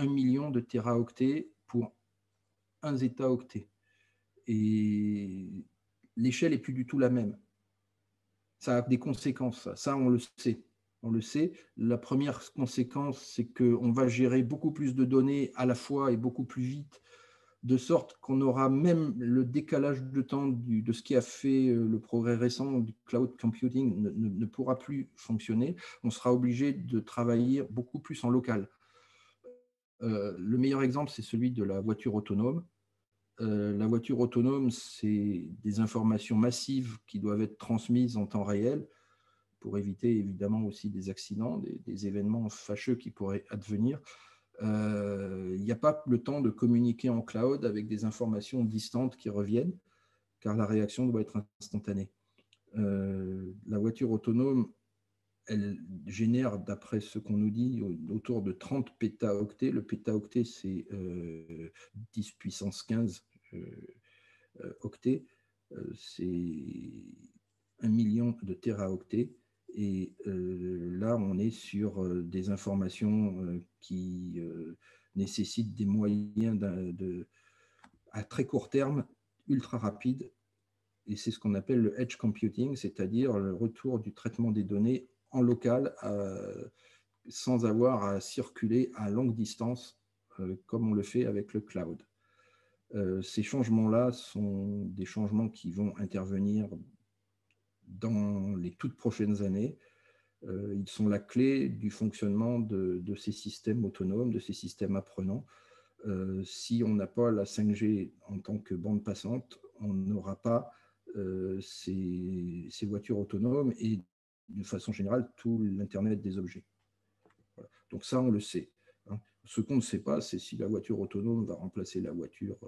million de téraoctets pour 1 zétaoctet. Et l'échelle n'est plus du tout la même. Ça a des conséquences, ça on le sait. On le sait. La première conséquence, c'est qu'on va gérer beaucoup plus de données à la fois et beaucoup plus vite, de sorte qu'on aura même le décalage de temps de ce qui a fait le progrès récent du cloud computing ne pourra plus fonctionner. On sera obligé de travailler beaucoup plus en local. Le meilleur exemple, c'est celui de la voiture autonome. La voiture autonome, c'est des informations massives qui doivent être transmises en temps réel pour éviter évidemment aussi des accidents, des événements fâcheux qui pourraient advenir. Il n'y a pas le temps de communiquer en cloud avec des informations distantes qui reviennent, car la réaction doit être instantanée. La voiture autonome, elle génère, d'après ce qu'on nous dit, autour de 30 pétaoctets. Le pétaoctet, c'est 10 puissance 15 octets. C'est 1 million de téraoctets. Et là, on est sur des informations qui nécessitent des moyens à très court terme, ultra rapides. Et c'est ce qu'on appelle le edge computing, c'est-à-dire le retour du traitement des données en local sans avoir à circuler à longue distance comme on le fait avec le cloud. Ces changements-là sont des changements qui vont intervenir dans les toutes prochaines années. Ils sont la clé du fonctionnement de ces systèmes autonomes, de ces systèmes apprenants. Si on n'a pas la 5G en tant que bande passante, on n'aura pas ces voitures autonomes et de façon générale tout l'Internet des objets. Voilà. Donc ça, on le sait. Hein. Ce qu'on ne sait pas, c'est si la voiture autonome va remplacer la voiture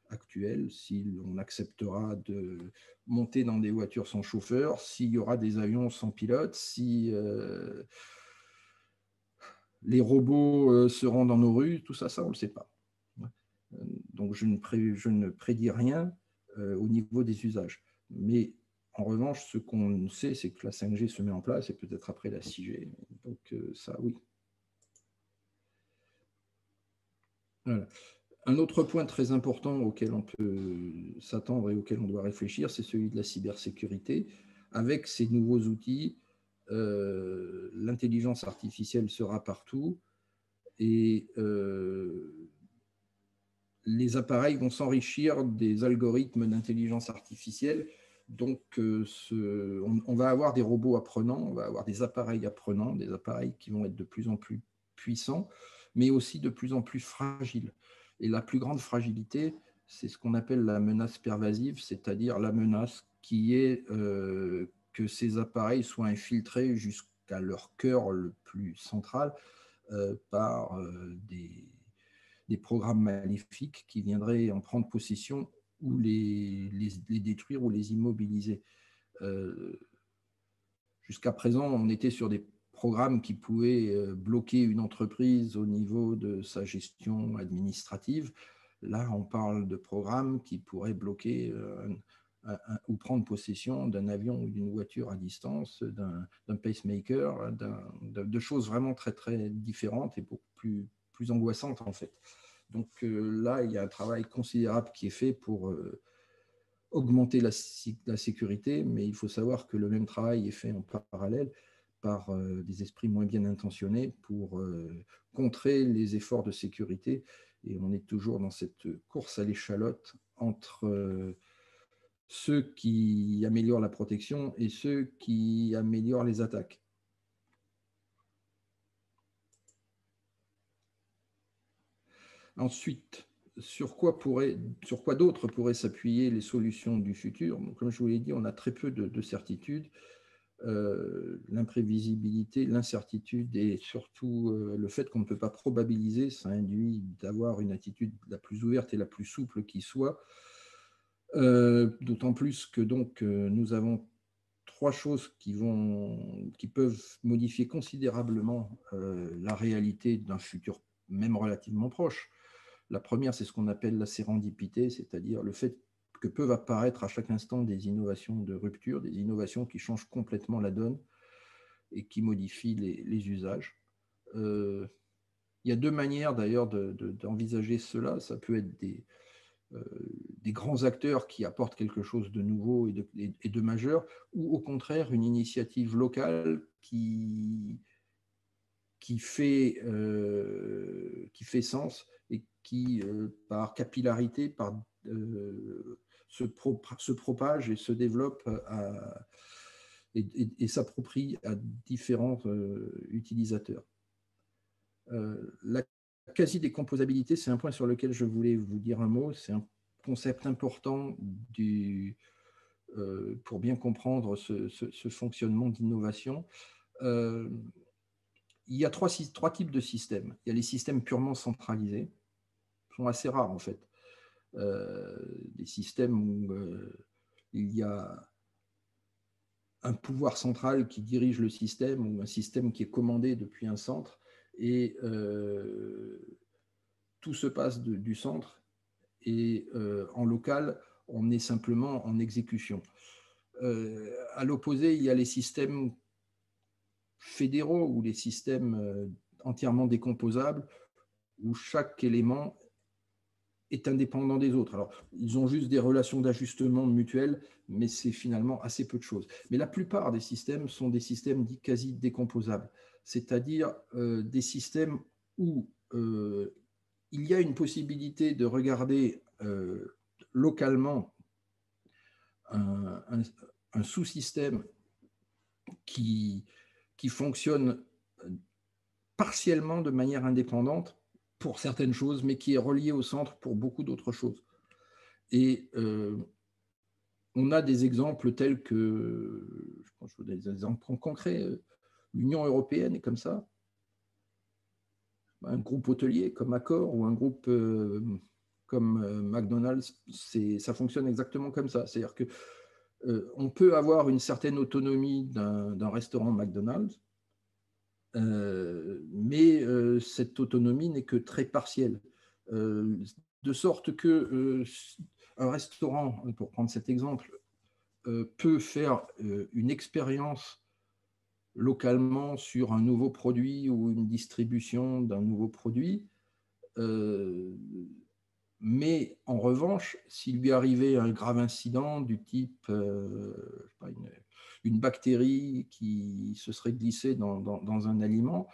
actuelle, si on acceptera de monter dans des voitures sans chauffeur, s'il y aura des avions sans pilote, si les robots seront dans nos rues, tout ça, on ne le sait pas. Donc je ne prédis rien au niveau des usages. Mais en revanche, ce qu'on sait, c'est que la 5G se met en place et peut-être après la 6G. Donc ça, oui. Voilà. Un autre point très important auquel on peut s'attendre et auquel on doit réfléchir, c'est celui de la cybersécurité. Avec ces nouveaux outils, l'intelligence artificielle sera partout et les appareils vont s'enrichir des algorithmes d'intelligence artificielle. Donc, on va avoir des robots apprenants, on va avoir des appareils apprenants, des appareils qui vont être de plus en plus puissants, mais aussi de plus en plus fragiles. Et la plus grande fragilité, c'est ce qu'on appelle la menace pervasive, c'est-à-dire la menace qui est que ces appareils soient infiltrés jusqu'à leur cœur le plus central par des programmes maléfiques qui viendraient en prendre possession ou les détruire ou les immobiliser. Jusqu'à présent, on était sur des programmes qui pouvaient bloquer une entreprise au niveau de sa gestion administrative. Là, on parle de programmes qui pourraient bloquer ou prendre possession d'un avion ou d'une voiture à distance, d'un pacemaker, de choses vraiment très, très différentes et beaucoup plus angoissantes en fait. Donc là, il y a un travail considérable qui est fait pour augmenter la sécurité, mais il faut savoir que le même travail est fait en parallèle par des esprits moins bien intentionnés pour contrer les efforts de sécurité. Et on est toujours dans cette course à l'échalote entre ceux qui améliorent la protection et ceux qui améliorent les attaques. Ensuite, sur quoi d'autre pourraient s'appuyer les solutions du futur? Donc, comme je vous l'ai dit, on a très peu de certitudes. L'imprévisibilité, l'incertitude et surtout le fait qu'on ne peut pas probabiliser, ça induit d'avoir une attitude la plus ouverte et la plus souple qui soit. D'autant plus que donc nous avons trois choses qui peuvent modifier considérablement la réalité d'un futur même relativement proche. La première, c'est ce qu'on appelle la sérendipité, c'est-à-dire le fait que peuvent apparaître à chaque instant des innovations de rupture, des innovations qui changent complètement la donne et qui modifient les usages. Il y a deux manières d'ailleurs d'envisager cela. Ça peut être des grands acteurs qui apportent quelque chose de nouveau et de majeur, ou au contraire une initiative locale qui fait sens et qui, par capillarité, se propage et se développe et s'approprie à différents utilisateurs. La quasi-décomposabilité, c'est un point sur lequel je voulais vous dire un mot. C'est un concept important pour bien comprendre ce fonctionnement d'innovation. Il y a trois types de systèmes. Il y a les systèmes purement centralisés, qui sont assez rares en fait. Des systèmes où il y a un pouvoir central qui dirige le système ou un système qui est commandé depuis un centre et tout se passe du centre et en local, on est simplement en exécution. À l'opposé, il y a les systèmes fédéraux ou les systèmes entièrement décomposables où chaque élément est indépendant des autres. Alors, ils ont juste des relations d'ajustement mutuelles, mais c'est finalement assez peu de choses. Mais la plupart des systèmes sont des systèmes dits quasi décomposables, c'est-à-dire des systèmes où il y a une possibilité de regarder localement un sous-système qui fonctionne partiellement de manière indépendante pour certaines choses, mais qui est relié au centre pour beaucoup d'autres choses. Et on a des exemples tels que, je pense que des exemples concrets, l'Union européenne est comme ça, un groupe hôtelier comme Accor ou un groupe comme McDonald's, ça fonctionne exactement comme ça. C'est-à-dire que on peut avoir une certaine autonomie d'un restaurant McDonald's, mais cette autonomie n'est que très partielle. De sorte que un restaurant, pour prendre cet exemple, peut faire une expérience localement sur un nouveau produit ou une distribution d'un nouveau produit, mais en revanche, s'il lui arrivait un grave incident du type je sais pas, une bactérie qui se serait glissée dans un aliment,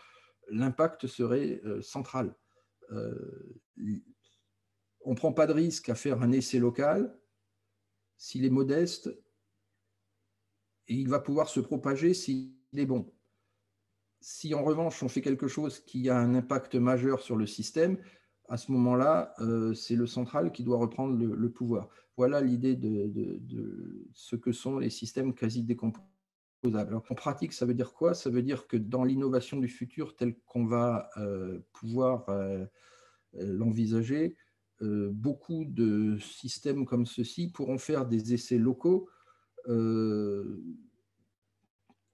l'impact serait central. On ne prend pas de risque à faire un essai local s'il est modeste et il va pouvoir se propager s'il est bon. Si en revanche on fait quelque chose qui a un impact majeur sur le système, à ce moment-là, c'est le central qui doit reprendre le pouvoir. Voilà l'idée de ce que sont les systèmes quasi décomposables. Alors, en pratique, ça veut dire quoi? Ça veut dire que dans l'innovation du futur telle qu'on va pouvoir l'envisager, beaucoup de systèmes comme ceux-ci pourront faire des essais locaux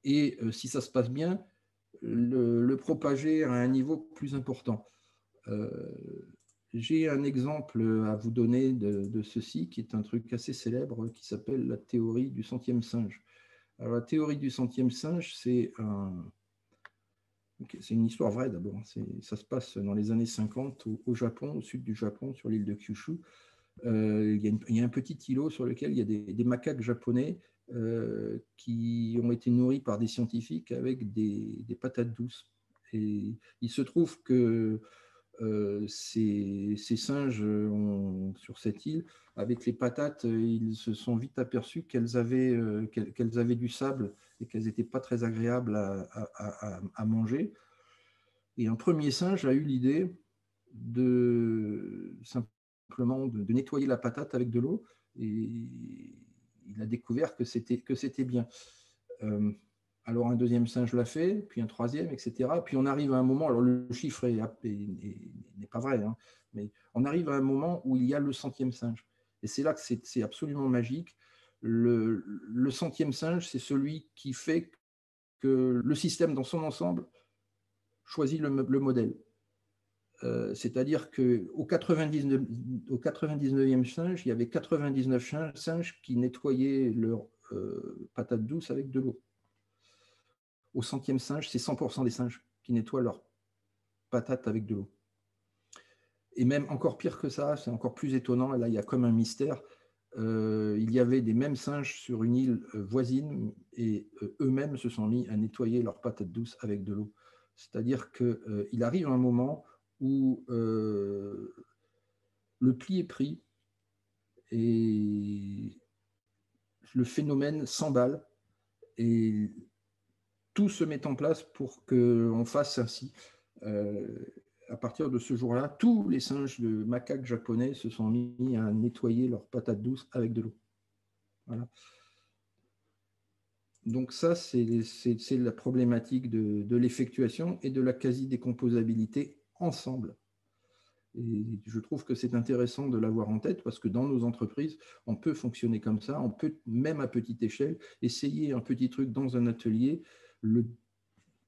et si ça se passe bien, le propager à un niveau plus important. J'ai un exemple à vous donner de ceci, qui est un truc assez célèbre, qui s'appelle la théorie du centième singe. Alors, la théorie du centième singe, c'est une histoire vraie d'abord. Ça se passe dans les années 50 au Japon, au sud du Japon, sur l'île de Kyushu. Il y a un petit îlot sur lequel il y a des macaques japonais qui ont été nourris par des scientifiques avec des patates douces. Et il se trouve que ces singes sur cette île, avec les patates, ils se sont vite aperçus qu'elles avaient du sable et qu'elles n'étaient pas très agréables à manger. Et un premier singe a eu l'idée simplement de nettoyer la patate avec de l'eau et il a découvert que c'était bien. Alors un deuxième singe l'a fait, puis un troisième, etc. Puis on arrive à un moment, alors le chiffre n'est pas vrai, hein, mais on arrive à un moment où il y a le centième singe. Et c'est là que c'est absolument magique. Le centième singe, c'est celui qui fait que le système dans son ensemble choisit le modèle. C'est-à-dire qu'au 99e singe, il y avait 99 singes qui nettoyaient leur patate douce avec de l'eau. Au 100e singe, c'est 100% des singes qui nettoient leur patate avec de l'eau. Et même encore pire que ça, c'est encore plus étonnant, et là il y a comme un mystère, il y avait des mêmes singes sur une île voisine et eux-mêmes se sont mis à nettoyer leurs patates douces avec de l'eau. C'est-à-dire qu'il arrive un moment où le pli est pris et le phénomène s'emballe et tout se met en place pour qu'on fasse ainsi. À partir de ce jour-là, tous les singes de macaques japonais se sont mis à nettoyer leurs patates douces avec de l'eau. Voilà. Donc ça, c'est la problématique de l'effectuation et de la quasi-décomposabilité ensemble. Et je trouve que c'est intéressant de l'avoir en tête parce que dans nos entreprises, on peut fonctionner comme ça, on peut, même à petite échelle, essayer un petit truc dans un atelier,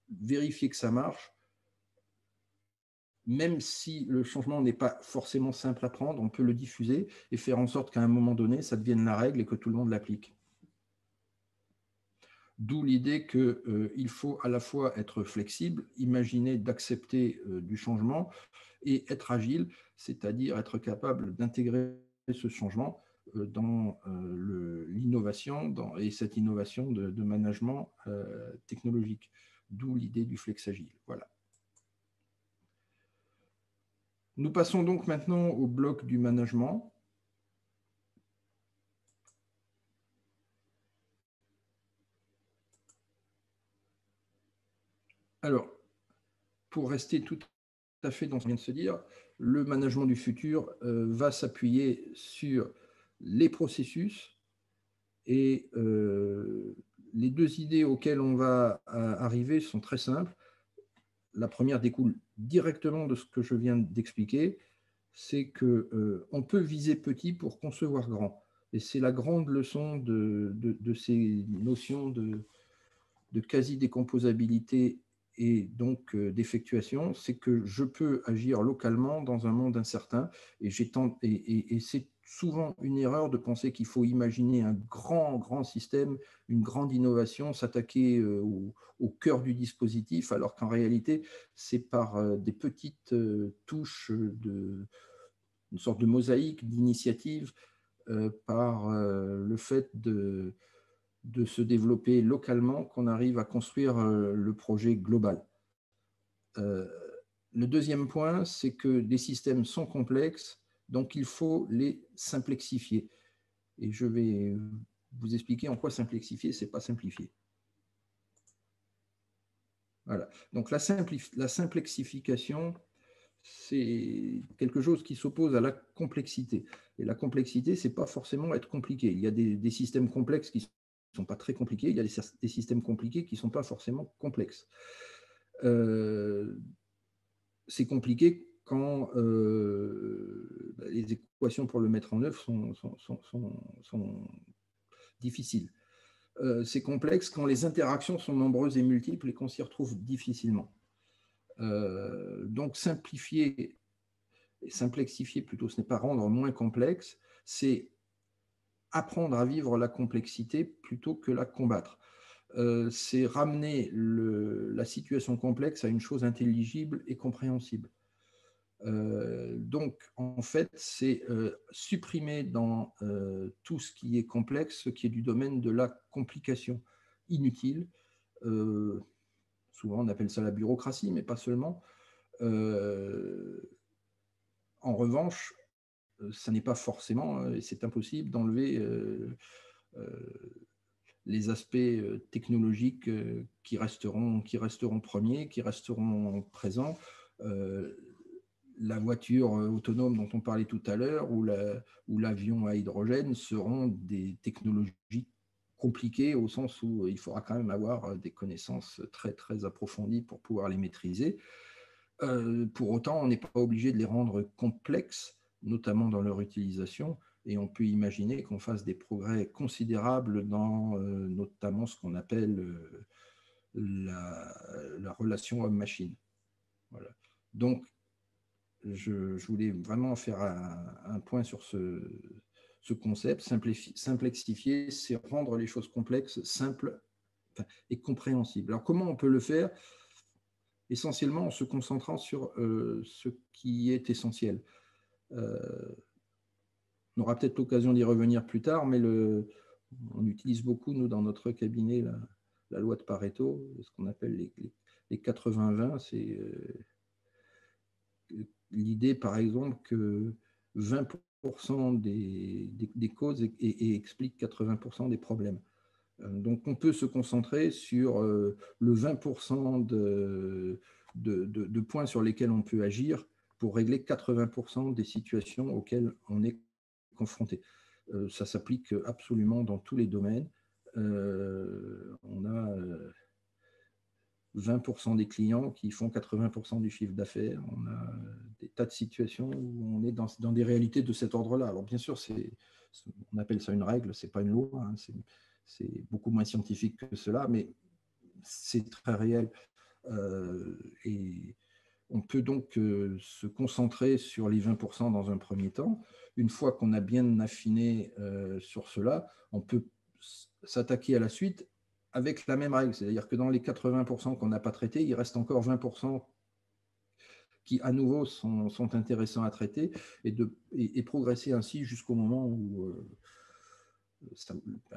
vérifier que ça marche. Même si le changement n'est pas forcément simple à prendre, on peut le diffuser et faire en sorte qu'à un moment donné, ça devienne la règle et que tout le monde l'applique. D'où l'idée qu'il faut à la fois être flexible, imaginer d'accepter du changement et être agile, c'est-à-dire être capable d'intégrer ce changement dans l'innovation et cette innovation de management technologique. D'où l'idée du flex agile. Voilà. Nous passons donc maintenant au bloc du management. Alors, pour rester tout à fait dans ce qu'on vient de se dire, le management du futur va s'appuyer sur les processus et les deux idées auxquelles on va arriver sont très simples. La première découle directement de ce que je viens d'expliquer, c'est qu'on peut viser petit pour concevoir grand. Et c'est la grande leçon de ces notions de quasi-décomposabilité et donc d'effectuation, c'est que je peux agir localement dans un monde incertain et c'est souvent une erreur de penser qu'il faut imaginer un grand système, une grande innovation, s'attaquer au cœur du dispositif, alors qu'en réalité, c'est par des petites touches une sorte de mosaïque d'initiative, par le fait de se développer localement qu'on arrive à construire le projet global. Le deuxième point, c'est que les systèmes sont complexes, donc il faut les simplexifier. Et je vais vous expliquer en quoi simplexifier, c'est pas simplifier. Voilà. Donc la simplexification, c'est quelque chose qui s'oppose à la complexité. Et la complexité, c'est pas forcément être compliqué. Il y a des systèmes complexes qui sont pas très compliqués, il y a des systèmes compliqués qui ne sont pas forcément complexes. C'est compliqué quand les équations pour le mettre en œuvre sont difficiles. C'est complexe quand les interactions sont nombreuses et multiples et qu'on s'y retrouve difficilement. Donc simplifier, simplexifier plutôt, ce n'est pas rendre moins complexe, c'est apprendre à vivre la complexité plutôt que la combattre. C'est ramener la situation complexe à une chose intelligible et compréhensible. Donc, en fait, c'est supprimer dans tout ce qui est complexe, ce qui est du domaine de la complication inutile. Souvent, on appelle ça la bureaucratie, mais pas seulement. En revanche, ça n'est pas forcément, et c'est impossible d'enlever les aspects technologiques qui resteront premiers, qui resteront présents. La voiture autonome dont on parlait tout à l'heure ou l'avion à hydrogène seront des technologies compliquées au sens où il faudra quand même avoir des connaissances très, très approfondies pour pouvoir les maîtriser. Pour autant, on n'est pas obligé de les rendre complexes, notamment dans leur utilisation, et on peut imaginer qu'on fasse des progrès considérables dans notamment ce qu'on appelle la relation homme-machine. Voilà. Donc, je voulais vraiment faire un point sur ce concept. Simplexifier, c'est rendre les choses complexes, simples et compréhensibles. Alors, comment on peut le faire? Essentiellement en se concentrant sur ce qui est essentiel. On aura peut-être l'occasion d'y revenir plus tard, mais on utilise beaucoup, nous, dans notre cabinet, la loi de Pareto, ce qu'on appelle les 80-20. C'est l'idée, par exemple, que 20% des causes expliquent 80% des problèmes. Donc, on peut se concentrer sur le 20% de points sur lesquels on peut agir pour régler 80% des situations auxquelles on est confronté. Ça s'applique absolument dans tous les domaines. On a 20% des clients qui font 80% du chiffre d'affaires. On a des tas de situations où on est dans des réalités de cet ordre-là. Alors, bien sûr, on appelle ça une règle, ce n'est pas une loi, hein, c'est beaucoup moins scientifique que cela, mais c'est très réel. Et on peut donc se concentrer sur les 20% dans un premier temps. Une fois qu'on a bien affiné sur cela, on peut s'attaquer à la suite avec la même règle. C'est-à-dire que dans les 80% qu'on n'a pas traités, il reste encore 20% qui, à nouveau, sont intéressants à traiter et progresser ainsi jusqu'au moment où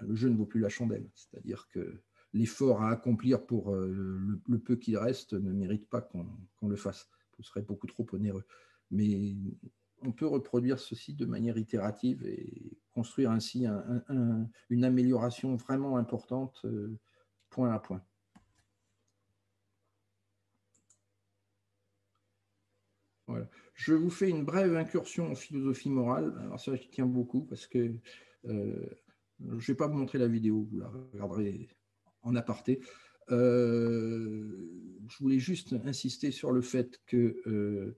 le jeu ne vaut plus la chandelle. C'est-à-dire que l'effort à accomplir pour le peu qu'il reste ne mérite pas qu'on le fasse. Ce serait beaucoup trop onéreux. Mais on peut reproduire ceci de manière itérative et construire ainsi une amélioration vraiment importante point à point. Voilà. Je vous fais une brève incursion en philosophie morale. Alors ça, j'y tiens beaucoup parce que je ne vais pas vous montrer la vidéo, vous la regarderez en aparté. Je voulais juste insister sur le fait que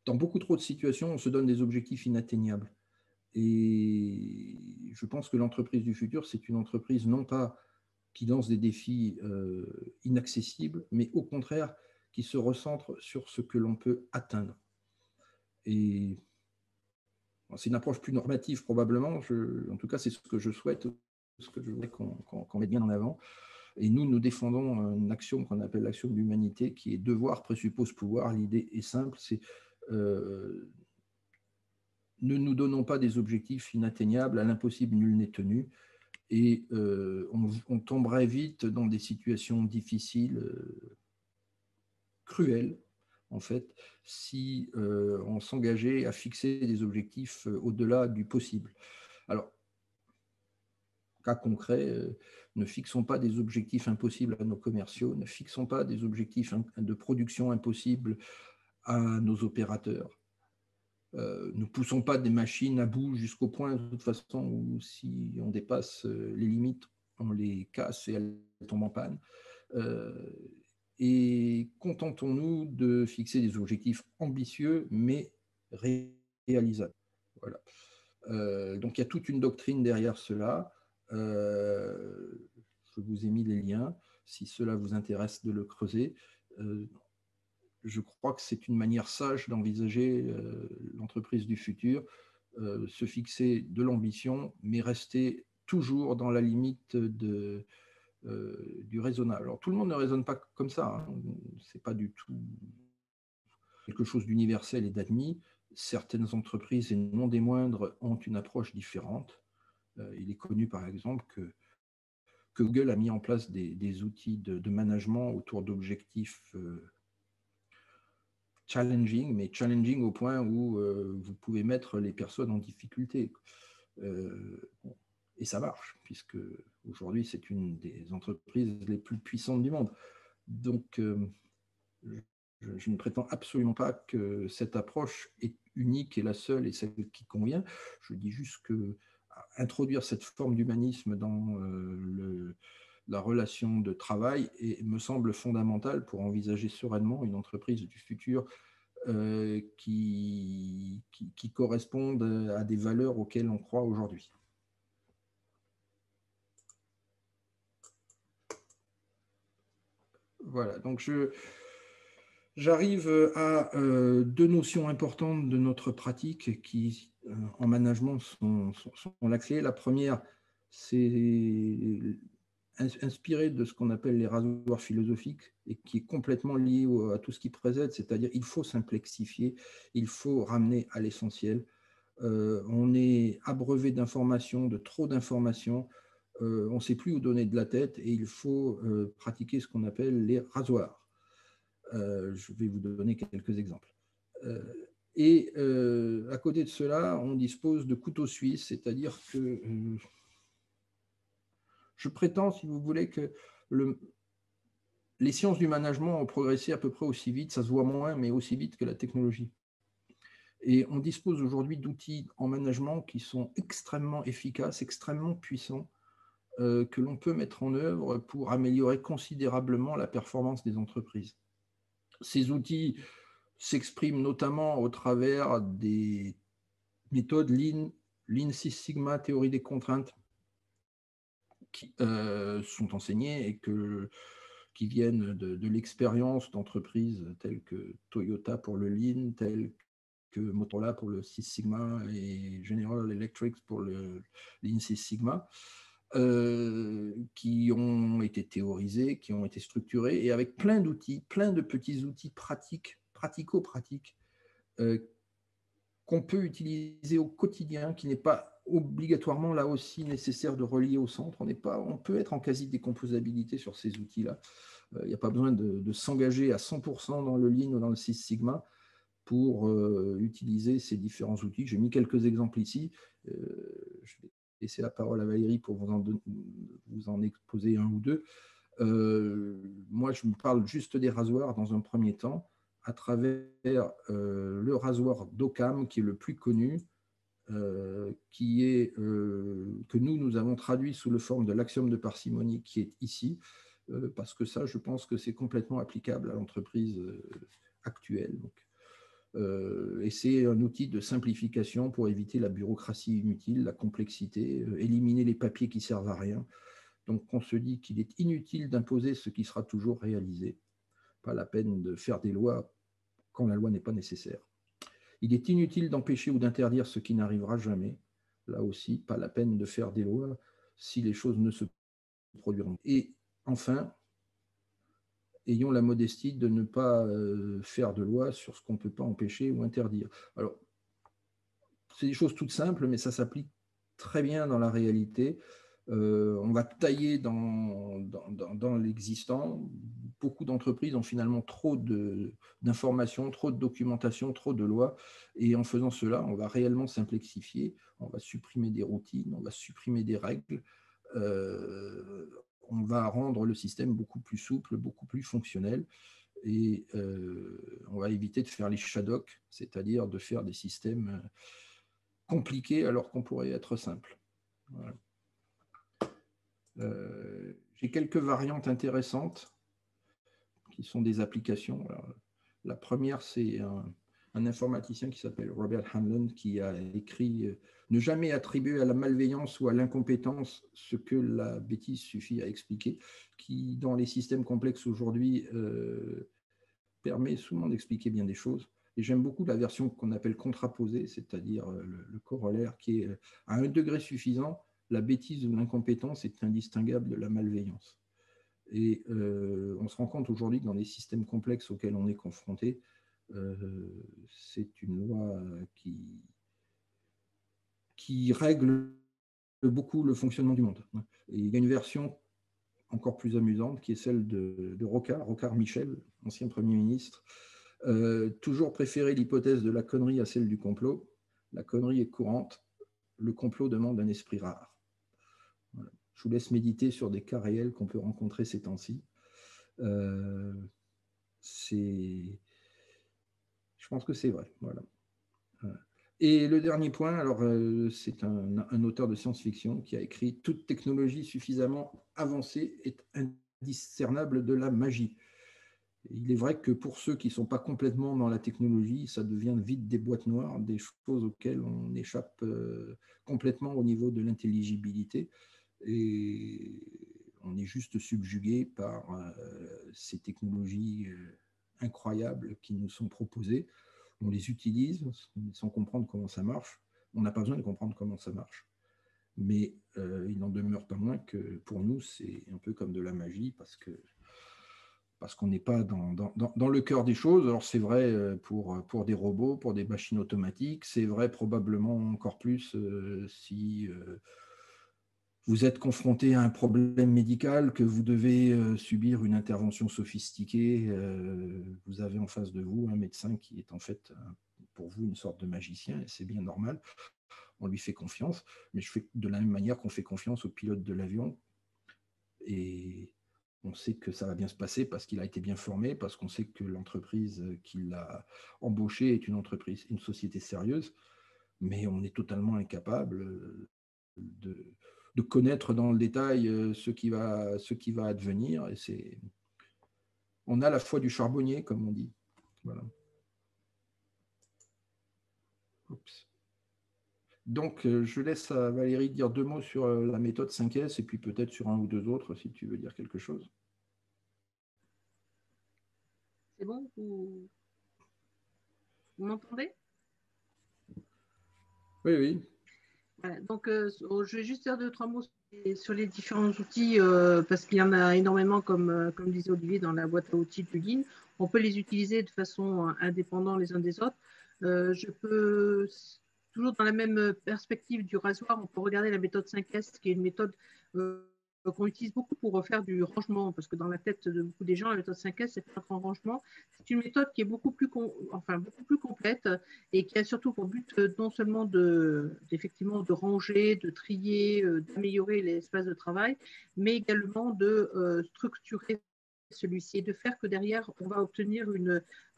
dans beaucoup trop de situations, on se donne des objectifs inatteignables. Et je pense que l'entreprise du futur, c'est une entreprise non pas qui lance des défis inaccessibles, mais au contraire, qui se recentre sur ce que l'on peut atteindre. Et c'est une approche plus normative probablement, en tout cas c'est ce que je souhaite, ce que je voudrais qu'on mette bien en avant. Et nous défendons une axiome qu'on appelle l'axiome d'humanité, qui est devoir présuppose pouvoir. L'idée est simple, c'est ne nous donnons pas des objectifs inatteignables, à l'impossible nul n'est tenu, et on tomberait vite dans des situations difficiles, cruelles, en fait, si on s'engageait à fixer des objectifs au-delà du possible. Alors, cas concret, ne fixons pas des objectifs impossibles à nos commerciaux, ne fixons pas des objectifs de production impossibles à nos opérateurs. Ne poussons pas des machines à bout jusqu'au point, de toute façon, où si on dépasse les limites, on les casse et elles tombent en panne. Et contentons-nous de fixer des objectifs ambitieux, mais réalisables. Voilà. Donc, il y a toute une doctrine derrière cela. Je vous ai mis les liens, si cela vous intéresse de le creuser. Je crois que c'est une manière sage d'envisager l'entreprise du futur, se fixer de l'ambition, mais rester toujours dans la limite du raisonnable. Alors, tout le monde ne raisonne pas comme ça, hein. Ce n'est pas du tout quelque chose d'universel et d'admis. Certaines entreprises, et non des moindres, ont une approche différente. Il est connu, par exemple, que Google a mis en place des outils de management autour d'objectifs challenging, mais challenging au point où vous pouvez mettre les personnes en difficulté. Et ça marche, puisque aujourd'hui, c'est une des entreprises les plus puissantes du monde. Donc, je ne prétends absolument pas que cette approche est unique et la seule et celle qui convient. Je dis juste que introduire cette forme d'humanisme dans la relation de travail me semble fondamental pour envisager sereinement une entreprise du futur qui correspondent à des valeurs auxquelles on croit aujourd'hui. Voilà, donc J'arrive à deux notions importantes de notre pratique qui, en management, sont la clé. La première, c'est inspiré de ce qu'on appelle les rasoirs philosophiques et qui est complètement lié à tout ce qui précède, c'est-à-dire il faut simplexifier, il faut ramener à l'essentiel. On est abreuvé d'informations, de trop d'informations, on ne sait plus où donner de la tête et il faut pratiquer ce qu'on appelle les rasoirs. Je vais vous donner quelques exemples. Et à côté de cela, on dispose de couteaux suisses, c'est-à-dire que je prétends, si vous voulez, que les sciences du management ont progressé à peu près aussi vite, ça se voit moins, mais aussi vite que la technologie. Et on dispose aujourd'hui d'outils en management qui sont extrêmement efficaces, extrêmement puissants, que l'on peut mettre en œuvre pour améliorer considérablement la performance des entreprises. Ces outils s'expriment notamment au travers des méthodes Lean Six Sigma, théorie des contraintes, qui sont enseignées et qui viennent de l'expérience d'entreprises telles que Toyota pour le Lean, telles que Motorola pour le Six Sigma et General Electric pour le Lean Six Sigma, qui ont été théorisés, qui ont été structurés, et avec plein d'outils, plein de petits outils pratico-pratiques, qu'on peut utiliser au quotidien, qui n'est pas obligatoirement là aussi nécessaire de relier au centre. On peut être en quasi-décomposabilité sur ces outils-là. Il n'y a pas besoin de s'engager à 100% dans le Lean ou dans le Six Sigma pour utiliser ces différents outils. J'ai mis quelques exemples ici. Je vais laisser la parole à Valérie pour vous en exposer un ou deux. Moi, je me parle juste des rasoirs dans un premier temps, à travers le rasoir d'Occam, qui est le plus connu, que nous avons traduit sous la forme de l'axiome de parcimonie qui est ici, parce que ça, je pense que c'est complètement applicable à l'entreprise actuelle. Et c'est un outil de simplification pour éviter la bureaucratie inutile, la complexité, éliminer les papiers qui servent à rien. Donc on se dit qu'il est inutile d'imposer ce qui sera toujours réalisé. Pas la peine de faire des lois quand la loi n'est pas nécessaire. Il est inutile d'empêcher ou d'interdire ce qui n'arrivera jamais. Là aussi, pas la peine de faire des lois si les choses ne se produiront. Et enfin, ayons la modestie de ne pas faire de loi sur ce qu'on ne peut pas empêcher ou interdire. Alors, c'est des choses toutes simples, mais ça s'applique très bien dans la réalité. On va tailler dans l'existant. Beaucoup d'entreprises ont finalement trop d'informations, trop de documentation, trop de lois. Et en faisant cela, on va réellement simplexifier. On va supprimer des routines, on va supprimer des règles. On va rendre le système beaucoup plus souple, beaucoup plus fonctionnel. Et on va éviter de faire les shadocks, c'est-à-dire de faire des systèmes compliqués alors qu'on pourrait être simple. Voilà. J'ai quelques variantes intéressantes qui sont des applications. Alors, la première, c'est un informaticien qui s'appelle Robert Hamlin qui a écrit « Ne jamais attribuer à la malveillance ou à l'incompétence ce que la bêtise suffit à expliquer », qui, dans les systèmes complexes aujourd'hui, permet souvent d'expliquer bien des choses. Et j'aime beaucoup la version qu'on appelle contraposée, c'est-à-dire le corollaire qui est à un degré suffisant, la bêtise ou l'incompétence est indistinguable de la malveillance. Et on se rend compte aujourd'hui que dans les systèmes complexes auxquels on est confronté, c'est une loi qui règle beaucoup le fonctionnement du monde. Et il y a une version encore plus amusante qui est celle de Rocard Michel, ancien Premier ministre, toujours préférer l'hypothèse de la connerie à celle du complot. La connerie est courante, le complot demande un esprit rare. Voilà. Je vous laisse méditer sur des cas réels qu'on peut rencontrer ces temps-ci. Je pense que c'est vrai. Voilà. Et le dernier point, alors c'est un auteur de science-fiction qui a écrit « Toute technologie suffisamment avancée est indiscernable de la magie ». Il est vrai que pour ceux qui ne sont pas complètement dans la technologie, ça devient vite des boîtes noires, des choses auxquelles on échappe complètement au niveau de l'intelligibilité. Et on est juste subjugué par ces technologies incroyables qui nous sont proposés. On les utilise sans comprendre comment ça marche. On n'a pas besoin de comprendre comment ça marche. Mais il n'en demeure pas moins que pour nous, c'est un peu comme de la magie parce qu'on n'est pas dans le cœur des choses. Alors c'est vrai pour des robots, pour des machines automatiques, c'est vrai probablement encore plus si vous êtes confronté à un problème médical, que vous devez subir une intervention sophistiquée. Vous avez en face de vous un médecin qui est en fait pour vous une sorte de magicien, et c'est bien normal. On lui fait confiance, mais je fais de la même manière qu'on fait confiance au pilote de l'avion. Et on sait que ça va bien se passer parce qu'il a été bien formé, parce qu'on sait que l'entreprise qui l'a embauché est une entreprise, une société sérieuse, mais on est totalement incapable de connaître dans le détail ce qui va advenir. Et on a la foi du charbonnier, comme on dit. Voilà. Oups. Donc, je laisse à Valérie dire 2 mots sur la méthode 5S et puis peut-être sur un ou 2 autres si tu veux dire quelque chose. C'est bon, vous m'entendez? Oui, oui. Voilà, donc, je vais juste dire 2-3 mots sur les différents outils parce qu'il y en a énormément, comme disait Olivier, dans la boîte à outils de Lean. On peut les utiliser de façon indépendante les uns des autres. Je peux, toujours dans la même perspective du rasoir, on peut regarder la méthode 5S, qui est une méthode qu'on utilise beaucoup pour faire du rangement, parce que dans la tête de beaucoup des gens, la méthode 5S, c'est faire un rangement. C'est une méthode qui est beaucoup plus complète et qui a surtout pour but non seulement effectivement de ranger, de trier, d'améliorer l'espace de travail, mais également de structurer celui-ci et de faire que derrière, on va obtenir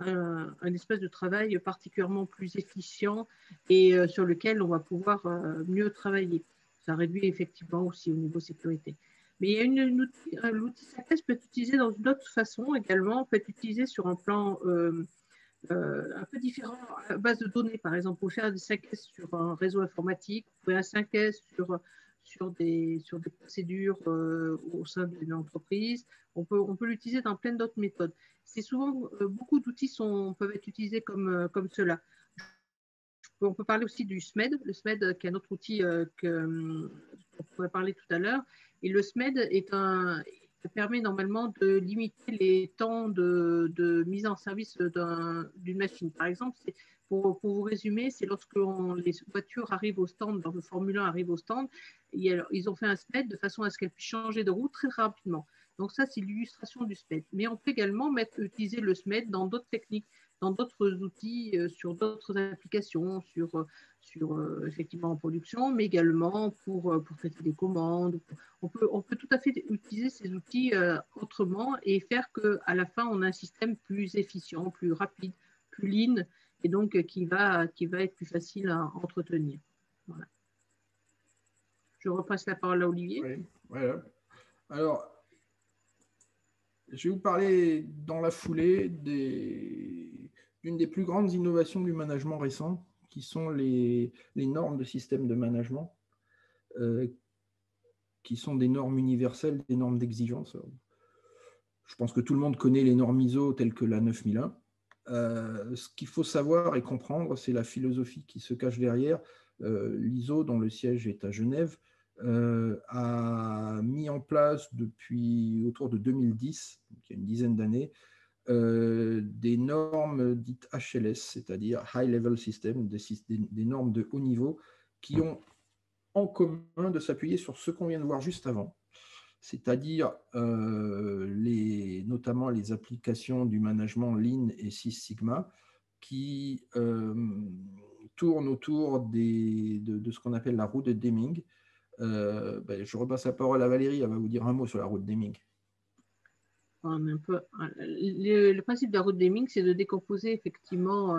un espace de travail particulièrement plus efficient et sur lequel on va pouvoir mieux travailler. Ça réduit effectivement aussi au niveau sécurité. Mais il y a l'outil 5S peut être utilisé dans une autre façon également, peut être utilisé sur un plan un peu différent à base de données. Par exemple, pour faire des 5S sur un réseau informatique, vous pouvez un 5S sur des procédures au sein d'une entreprise. On peut l'utiliser dans plein d'autres méthodes. C'est souvent, beaucoup d'outils peuvent être utilisés comme cela. On peut parler aussi du SMED, le SMED qui est un autre outil qu'on pourrait parler tout à l'heure. Et le SMED permet normalement de limiter les temps de mise en service d'une machine. Par exemple, pour vous résumer, c'est lorsque les voitures arrivent au stand, dans le Formule 1 arrive au stand, ils ont fait un SMED de façon à ce qu'elles puissent changer de route très rapidement. Donc ça, c'est l'illustration du SMED. Mais on peut également utiliser le SMED dans d'autres techniques, dans d'autres outils, sur d'autres applications, sur effectivement en production, mais également pour traiter des commandes. On peut tout à fait utiliser ces outils autrement et faire qu'à la fin, on a un système plus efficient, plus rapide, plus lean, et donc qui va être plus facile à entretenir. Voilà. Je repasse la parole à Olivier. Oui, voilà. Alors, je vais vous parler dans la foulée d'une des plus grandes innovations du management récent, qui sont les normes de système de management, qui sont des normes universelles, des normes d'exigence. Je pense que tout le monde connaît les normes ISO telles que la 9001. Ce qu'il faut savoir et comprendre, c'est la philosophie qui se cache derrière. L'ISO, dont le siège est à Genève, a mis en place depuis autour de 2010, donc il y a une dizaine d'années, des normes dites HLS, c'est-à-dire High Level System, des normes de haut niveau qui ont en commun de s'appuyer sur ce qu'on vient de voir juste avant, c'est-à-dire notamment les applications du management Lean et Six Sigma qui tournent autour de ce qu'on appelle la roue de Deming. Je repasse la parole à Valérie, elle va vous dire un mot sur la roue de Deming. Le principe de la roue de Deming, c'est de décomposer effectivement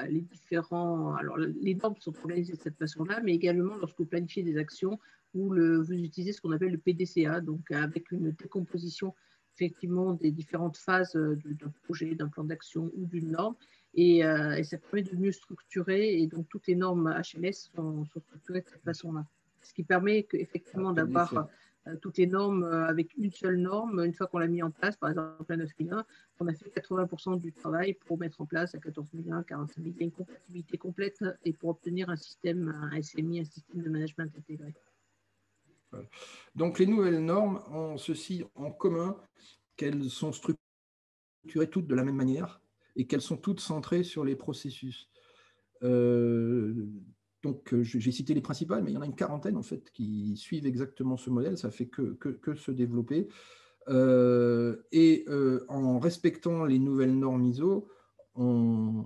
les différents. Alors, les normes sont organisées de cette façon-là, mais également lorsque vous planifiez des actions où vous utilisez ce qu'on appelle le PDCA, donc avec une décomposition effectivement des différentes phases d'un projet, d'un plan d'action ou d'une norme. Et ça permet de mieux structurer. Et donc, toutes les normes HLS sont structurées de cette façon-là. Ce qui permet effectivement d'avoir toutes les normes avec une seule norme. Une fois qu'on l'a mis en place, par exemple la 9001, on a fait 80% du travail pour mettre en place la 14001, 45000, une compatibilité complète et pour obtenir un système, un SMI, un système de management intégré. Donc les nouvelles normes ont ceci en commun, qu'elles sont structurées toutes de la même manière et qu'elles sont toutes centrées sur les processus. Donc, j'ai cité les principales, mais il y en a une quarantaine en fait qui suivent exactement ce modèle. Ça fait que se développer. En respectant les nouvelles normes ISO, on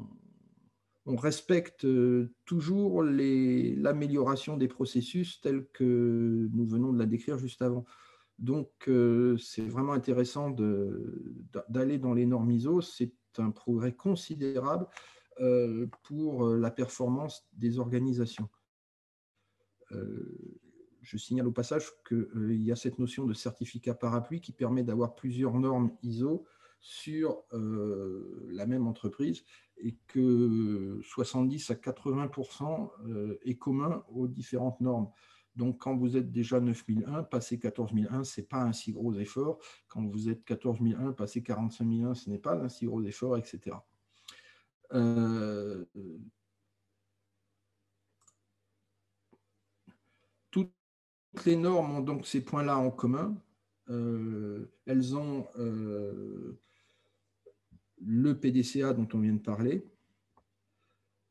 respecte toujours l'amélioration des processus tels que nous venons de la décrire juste avant. Donc, c'est vraiment intéressant d'aller dans les normes ISO. C'est un progrès considérable pour la performance des organisations. Je signale au passage qu'il y a cette notion de certificat parapluie qui permet d'avoir plusieurs normes ISO sur la même entreprise et que 70 à 80% est commun aux différentes normes. Donc, quand vous êtes déjà 9001, passer 14001, ce n'est pas un si gros effort. Quand vous êtes 14001, passer 45001, ce n'est pas un si gros effort, etc. Toutes les normes ont donc ces points-là en commun. Elles ont le PDCA dont on vient de parler.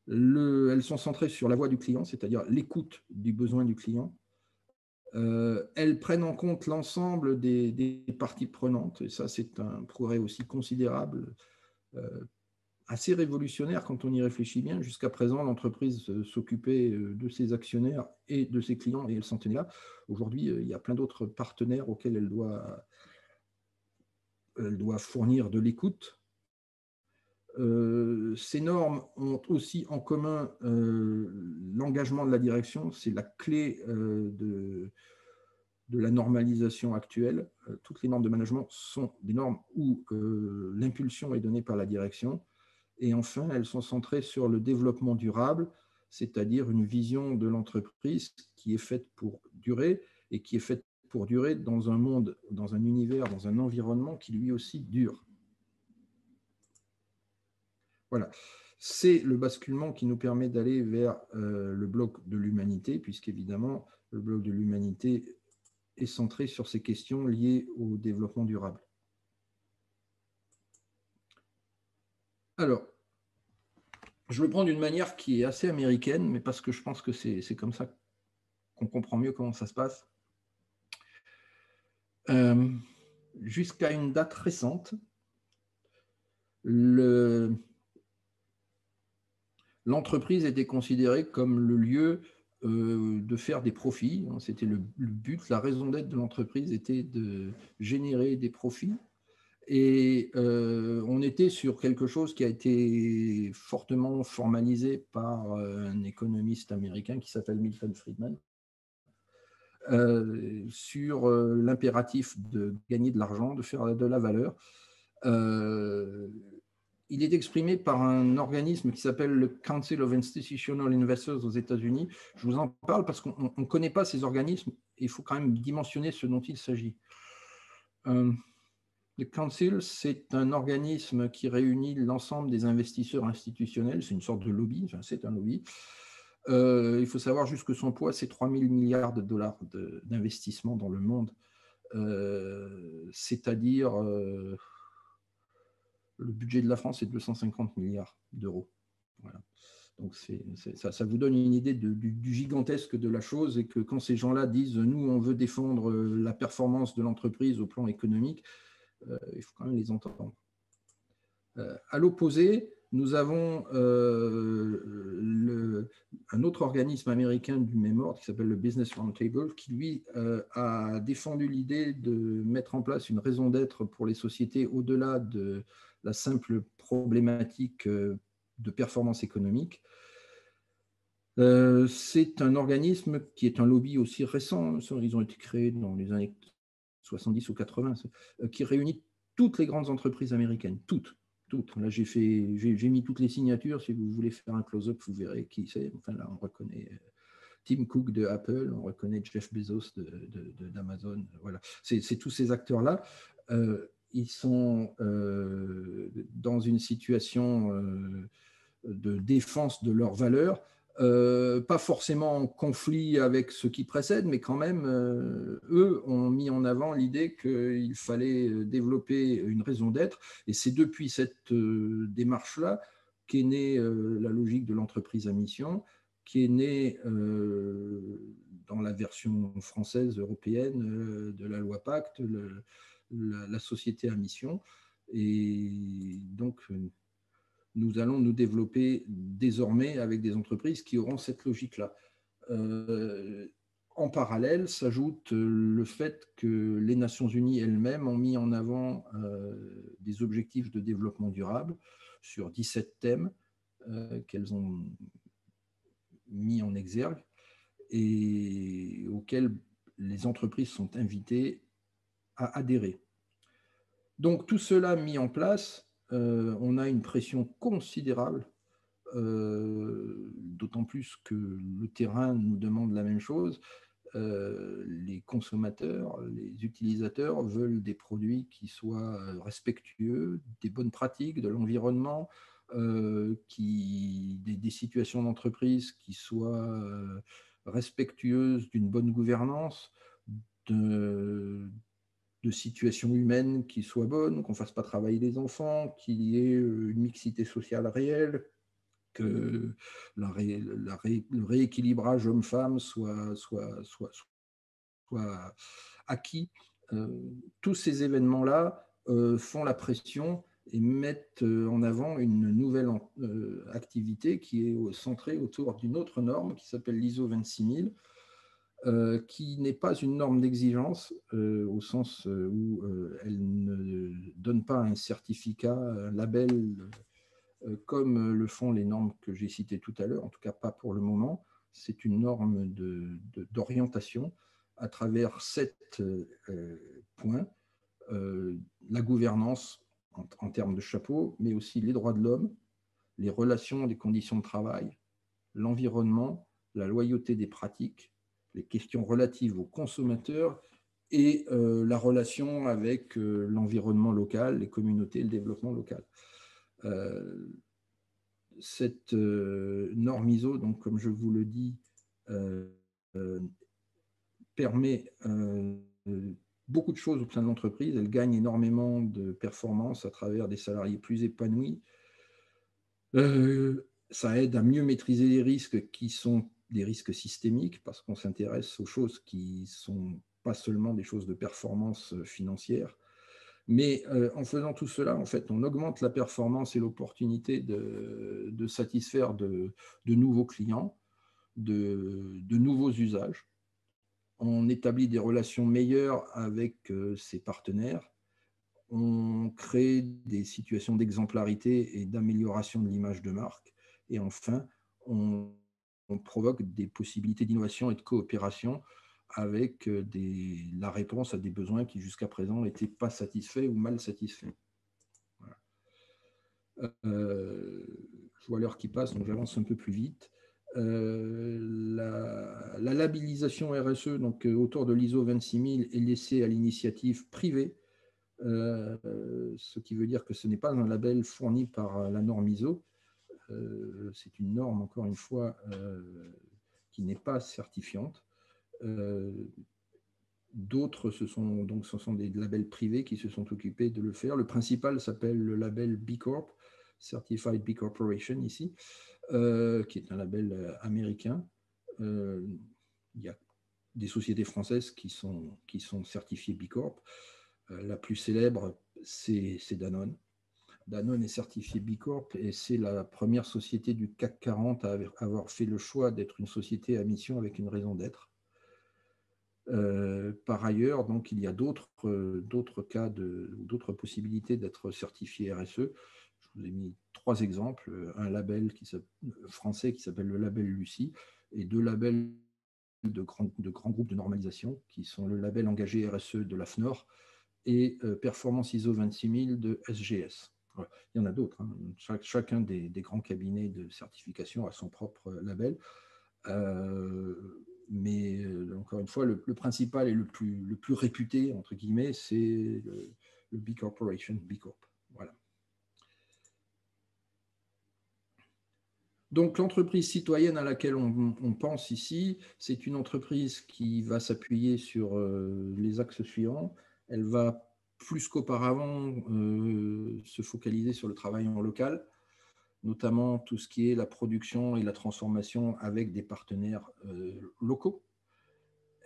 Elles sont centrées sur la voix du client, c'est-à-dire l'écoute du besoin du client. Elles prennent en compte l'ensemble des parties prenantes, et ça c'est un progrès aussi considérable, assez révolutionnaire quand on y réfléchit bien. Jusqu'à présent, l'entreprise s'occupait de ses actionnaires et de ses clients, et elle s'en tenait là. Aujourd'hui, il y a plein d'autres partenaires auxquels elle doit fournir de l'écoute. Ces normes ont aussi en commun l'engagement de la direction. C'est la clé de la normalisation actuelle. Toutes les normes de management sont des normes où l'impulsion est donnée par la direction. Et enfin, elles sont centrées sur le développement durable, c'est-à-dire une vision de l'entreprise qui est faite pour durer et qui est faite pour durer dans un monde, dans un univers, dans un environnement qui lui aussi dure. Voilà, c'est le basculement qui nous permet d'aller vers le bloc de l'humanité, puisqu'évidemment, le bloc de l'humanité est centré sur ces questions liées au développement durable. Alors, je vais le prendre d'une manière qui est assez américaine, mais parce que je pense que c'est comme ça qu'on comprend mieux comment ça se passe. Jusqu'à une date récente, l'entreprise était considérée comme le lieu de faire des profits. C'était le but, la raison d'être de l'entreprise était de générer des profits. Et on était sur quelque chose qui a été fortement formalisé par un économiste américain qui s'appelle Milton Friedman, sur l'impératif de gagner de l'argent, de faire de la valeur. Il est exprimé par un organisme qui s'appelle le Council of Institutional Investors aux États-Unis. Je vous en parle parce qu'on ne connaît pas ces organismes et il faut quand même dimensionner ce dont il s'agit. Le Council, c'est un organisme qui réunit l'ensemble des investisseurs institutionnels. C'est une sorte de lobby, enfin, c'est un lobby. Il faut savoir juste que son poids, c'est 3 000 milliards de dollars d'investissement dans le monde. C'est-à-dire, le budget de la France est de 250 milliards d'euros. Voilà. Donc, ça vous donne une idée du gigantesque de la chose, et que quand ces gens-là disent « nous, on veut défendre la performance de l'entreprise au plan économique », il faut quand même les entendre. À l'opposé, nous avons un autre organisme américain du même ordre qui s'appelle le Business Roundtable, qui lui a défendu l'idée de mettre en place une raison d'être pour les sociétés au-delà de la simple problématique de performance économique. C'est un organisme qui est un lobby aussi récent. Ils ont été créés dans les années 70 ou 80, qui réunit toutes les grandes entreprises américaines, toutes. Là, j'ai mis toutes les signatures. Si vous voulez faire un close-up, vous verrez qui c'est. Enfin, là, on reconnaît Tim Cook de Apple, on reconnaît Jeff Bezos d'Amazon. Voilà. C'est tous ces acteurs-là. Ils sont dans une situation de défense de leurs valeurs, pas forcément en conflit avec ceux qui précèdent, mais quand même, eux ont mis en avant l'idée qu'il fallait développer une raison d'être. Et c'est depuis cette démarche-là qu'est née la logique de l'entreprise à mission, qui est née dans la version française, européenne de la loi Pacte, la société à mission. Et donc, nous allons nous développer désormais avec des entreprises qui auront cette logique-là. En parallèle, s'ajoute le fait que les Nations Unies elles-mêmes ont mis en avant des objectifs de développement durable sur 17 thèmes qu'elles ont mis en exergue et auxquels les entreprises sont invitées à adhérer. Donc tout cela mis en place, on a une pression considérable, d'autant plus que le terrain nous demande la même chose. Les consommateurs, les utilisateurs veulent des produits qui soient respectueux des bonnes pratiques, de l'environnement, des situations d'entreprise qui soient respectueuses d'une bonne gouvernance, de situations humaines qui soient bonnes, qu'on ne fasse pas travailler les enfants, qu'il y ait une mixité sociale réelle, que le rééquilibrage homme-femme soit acquis. Tous ces événements-là font la pression et mettent en avant une nouvelle activité qui est centrée autour d'une autre norme qui s'appelle l'ISO 26000, qui n'est pas une norme d'exigence au sens où elle ne donne pas un certificat, un label comme le font les normes que j'ai citées tout à l'heure, en tout cas pas pour le moment. C'est une norme d'orientation à travers 7 points. La gouvernance en termes de chapeau, mais aussi les droits de l'homme, les relations, les conditions de travail, l'environnement, la loyauté des pratiques, les questions relatives aux consommateurs et la relation avec l'environnement local, les communautés, le développement local. Cette norme ISO, donc, comme je vous le dis, permet beaucoup de choses au sein de l'entreprise. Elle gagne énormément de performance à travers des salariés plus épanouis. Ça aide à mieux maîtriser les risques qui sont des risques systémiques, parce qu'on s'intéresse aux choses qui ne sont pas seulement des choses de performance financière. Mais en faisant tout cela, en fait, on augmente la performance et l'opportunité de satisfaire de nouveaux clients, de nouveaux usages. On établit des relations meilleures avec ses partenaires. On crée des situations d'exemplarité et d'amélioration de l'image de marque. Et enfin, on provoque des possibilités d'innovation et de coopération avec la réponse à des besoins qui jusqu'à présent n'étaient pas satisfaits ou mal satisfaits. Voilà. Je vois l'heure qui passe, donc j'avance un peu plus vite. La labellisation RSE, donc autour de l'ISO 26000, est laissée à l'initiative privée, ce qui veut dire que ce n'est pas un label fourni par la norme ISO. C'est une norme, encore une fois, qui n'est pas certifiante. D'autres, ce sont des labels privés qui se sont occupés de le faire. Le principal s'appelle le label B Corp, Certified B Corporation ici, qui est un label américain. Il y a des sociétés françaises qui sont certifiées B Corp. La plus célèbre, c'est Danone. Danone est certifié B Corp et c'est la première société du CAC 40 à avoir fait le choix d'être une société à mission avec une raison d'être. Par ailleurs, donc, il y a d'autres cas, d'autres possibilités d'être certifié RSE. Je vous ai mis 3 exemples. Un label français qui s'appelle le label Lucie et 2 labels de grands groupes de normalisation qui sont le label engagé RSE de l'AFNOR et Performance ISO 26000 de SGS. Voilà. Il y en a d'autres. Hein. Chacun des grands cabinets de certification a son propre label. Mais encore une fois, le principal et le plus réputé, entre guillemets, c'est le B Corporation, B Corp. Voilà. Donc, l'entreprise citoyenne à laquelle on pense ici, c'est une entreprise qui va s'appuyer sur les axes suivants. Elle va, plus qu'auparavant, se focaliser sur le travail en local, notamment tout ce qui est la production et la transformation avec des partenaires locaux.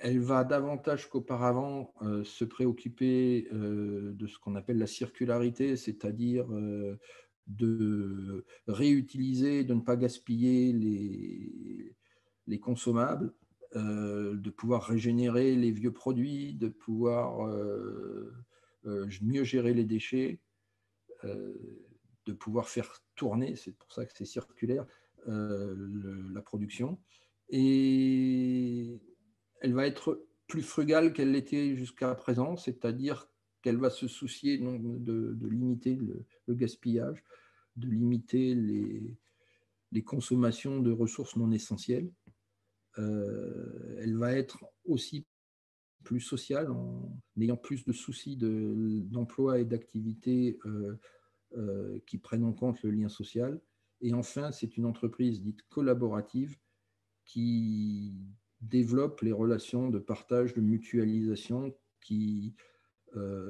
Elle va davantage qu'auparavant se préoccuper de ce qu'on appelle la circularité, c'est-à-dire de réutiliser, de ne pas gaspiller les consommables, de pouvoir régénérer les vieux produits, de pouvoir mieux gérer les déchets, de pouvoir faire tourner, c'est pour ça que c'est circulaire, la production. Et elle va être plus frugale qu'elle l'était jusqu'à présent, c'est-à-dire qu'elle va se soucier de limiter le gaspillage, de limiter les consommations de ressources non essentielles. Elle va être aussi plus sociale en ayant plus de soucis d'emploi et d'activité qui prennent en compte le lien social. Et enfin, c'est une entreprise dite collaborative qui développe les relations de partage, de mutualisation, qui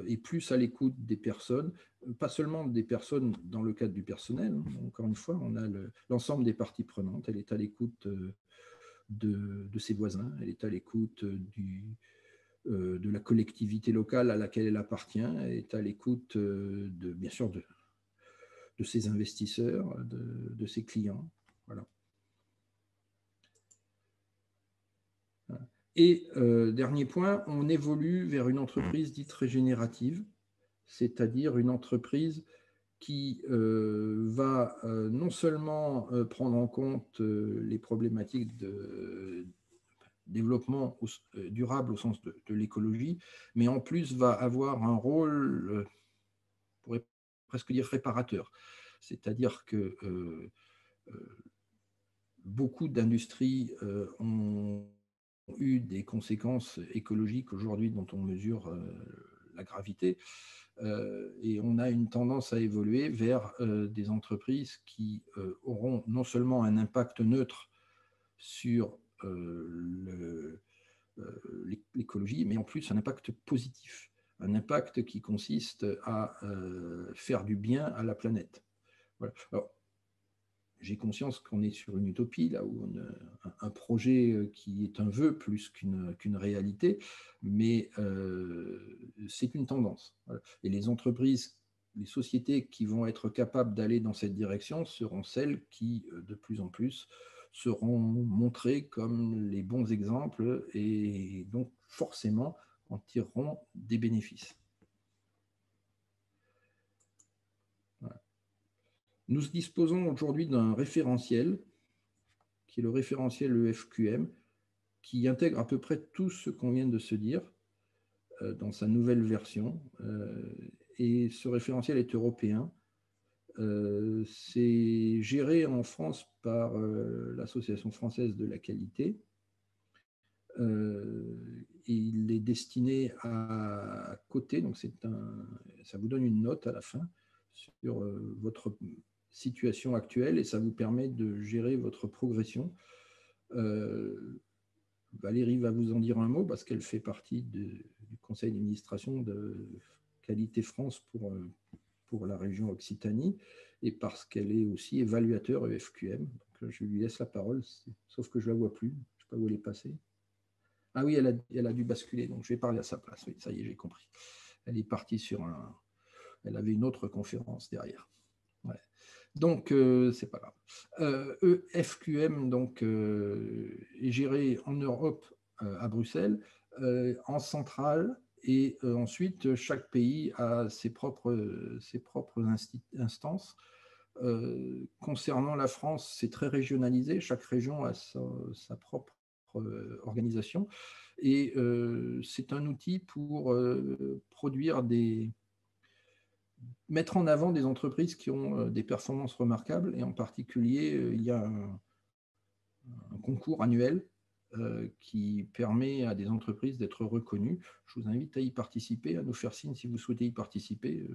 est plus à l'écoute des personnes, pas seulement des personnes dans le cadre du personnel, encore une fois, on a l'ensemble des parties prenantes, elle est à l'écoute de ses voisins, elle est à l'écoute de la collectivité locale à laquelle elle appartient, elle est à l'écoute bien sûr de ses investisseurs, de ses clients. Voilà. Et dernier point, on évolue vers une entreprise dite régénérative, c'est-à-dire une entreprise qui va non seulement prendre en compte les problématiques de développement durable au sens de l'écologie, mais en plus va avoir un rôle, on pourrait presque dire réparateur. C'est-à-dire que beaucoup d'industries ont eu des conséquences écologiques aujourd'hui dont on mesure la gravité. Et on a une tendance à évoluer vers des entreprises qui auront non seulement un impact neutre sur l'écologie, mais en plus un impact positif, un impact qui consiste à faire du bien à la planète. Voilà. Alors, j'ai conscience qu'on est sur une utopie, là où on a un projet qui est un vœu plus qu'une réalité, mais c'est une tendance. Voilà. Et les entreprises, les sociétés qui vont être capables d'aller dans cette direction seront celles qui, de plus en plus, seront montrées comme les bons exemples et donc forcément en tireront des bénéfices. Voilà. Nous disposons aujourd'hui d'un référentiel, qui est le référentiel EFQM, qui intègre à peu près tout ce qu'on vient de se dire dans sa nouvelle version. Et ce référentiel est européen. C'est géré en France par l'Association française de la qualité. Il est destiné à coter, donc ça vous donne une note à la fin sur votre situation actuelle et ça vous permet de gérer votre progression. Valérie va vous en dire un mot parce qu'elle fait partie du conseil d'administration de Qualité France pour la région Occitanie et parce qu'elle est aussi évaluateur EFQM. Donc, je lui laisse la parole, sauf que je ne la vois plus. Je ne sais pas où elle est passée. Ah oui, elle a dû basculer, donc je vais parler à sa place. Oui, ça y est, j'ai compris. Elle est partie elle avait une autre conférence derrière. Ouais. Donc, c'est pas grave. EFQM donc, est géré en Europe, à Bruxelles, en centrale, et ensuite, chaque pays a ses propres instances. Concernant la France, c'est très régionalisé. Chaque région a sa propre organisation. Et c'est un outil pour produire mettre en avant des entreprises qui ont des performances remarquables. Et en particulier, il y a un concours annuel qui permet à des entreprises d'être reconnues. Je vous invite à y participer, à nous faire signe si vous souhaitez y participer.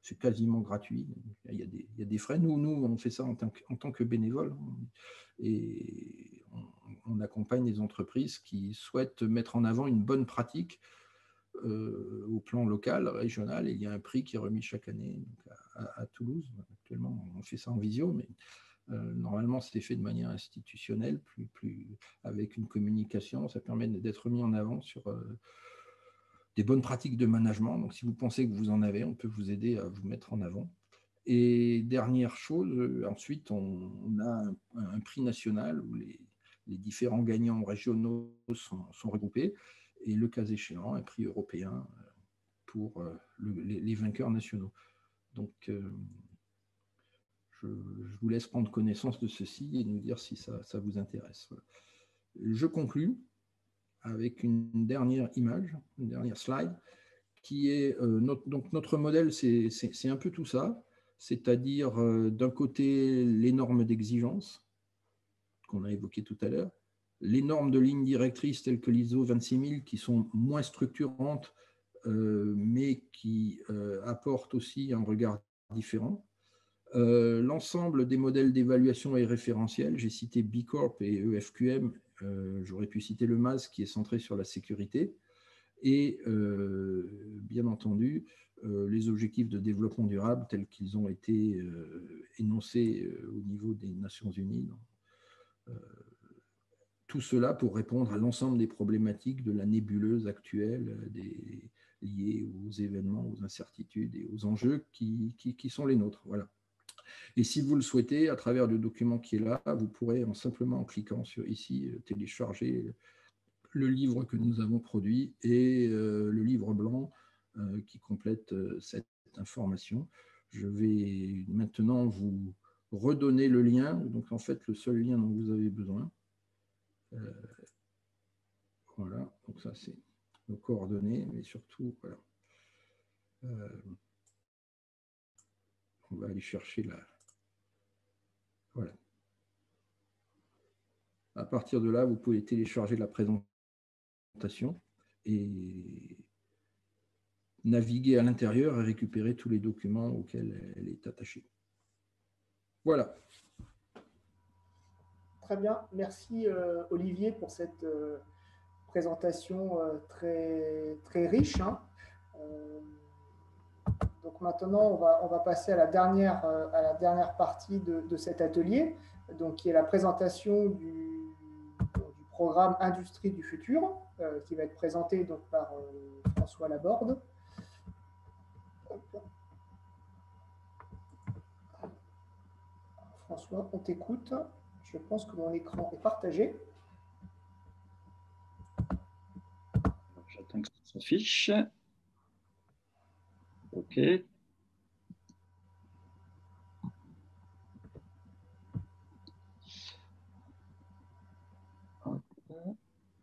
C'est quasiment gratuit. Il y a des frais. Nous, on fait ça en tant que bénévole. Et on accompagne les entreprises qui souhaitent mettre en avant une bonne pratique au plan local, régional. Et il y a un prix qui est remis chaque année à Toulouse. Actuellement, on fait ça en visio, mais normalement, c'est fait de manière institutionnelle, avec une communication. Ça permet d'être mis en avant sur des bonnes pratiques de management. Donc, si vous pensez que vous en avez, on peut vous aider à vous mettre en avant. Et dernière chose, ensuite, on a un prix national où les différents gagnants régionaux sont regroupés. Et le cas échéant, un prix européen pour les vainqueurs nationaux. Donc, je vous laisse prendre connaissance de ceci et nous dire si ça vous intéresse. Voilà. Je conclus avec une dernière image, une dernière slide, qui est donc notre modèle, c'est un peu tout ça, c'est-à-dire d'un côté les normes d'exigence qu'on a évoquées tout à l'heure, les normes de ligne directrice telles que l'ISO 26000 qui sont moins structurantes, mais qui apportent aussi un regard différent. L'ensemble des modèles d'évaluation est référentiel. J'ai cité B Corp et EFQM. J'aurais pu citer le MAS qui est centré sur la sécurité. Et bien entendu, les objectifs de développement durable tels qu'ils ont été énoncés au niveau des Nations Unies. Tout cela pour répondre à l'ensemble des problématiques de la nébuleuse actuelle liées aux événements, aux incertitudes et aux enjeux qui sont les nôtres. Voilà. Et si vous le souhaitez, à travers le document qui est là, vous pourrez simplement en cliquant sur ici, télécharger le livre que nous avons produit et le livre blanc qui complète cette information. Je vais maintenant vous redonner le lien, donc en fait le seul lien dont vous avez besoin. Voilà, donc ça c'est nos coordonnées, mais surtout, voilà. On va aller chercher la... Voilà. À partir de là, vous pouvez télécharger la présentation et naviguer à l'intérieur et récupérer tous les documents auxquels elle est attachée. Voilà. Très bien. Merci Olivier pour cette présentation très, très riche. Hein. Donc maintenant, on va passer à la dernière partie de cet atelier, donc, qui est la présentation du programme Industrie du futur, qui va être présenté donc, par François Laborde. François, on t'écoute. Je pense que mon écran est partagé. J'attends que ça s'affiche. OK.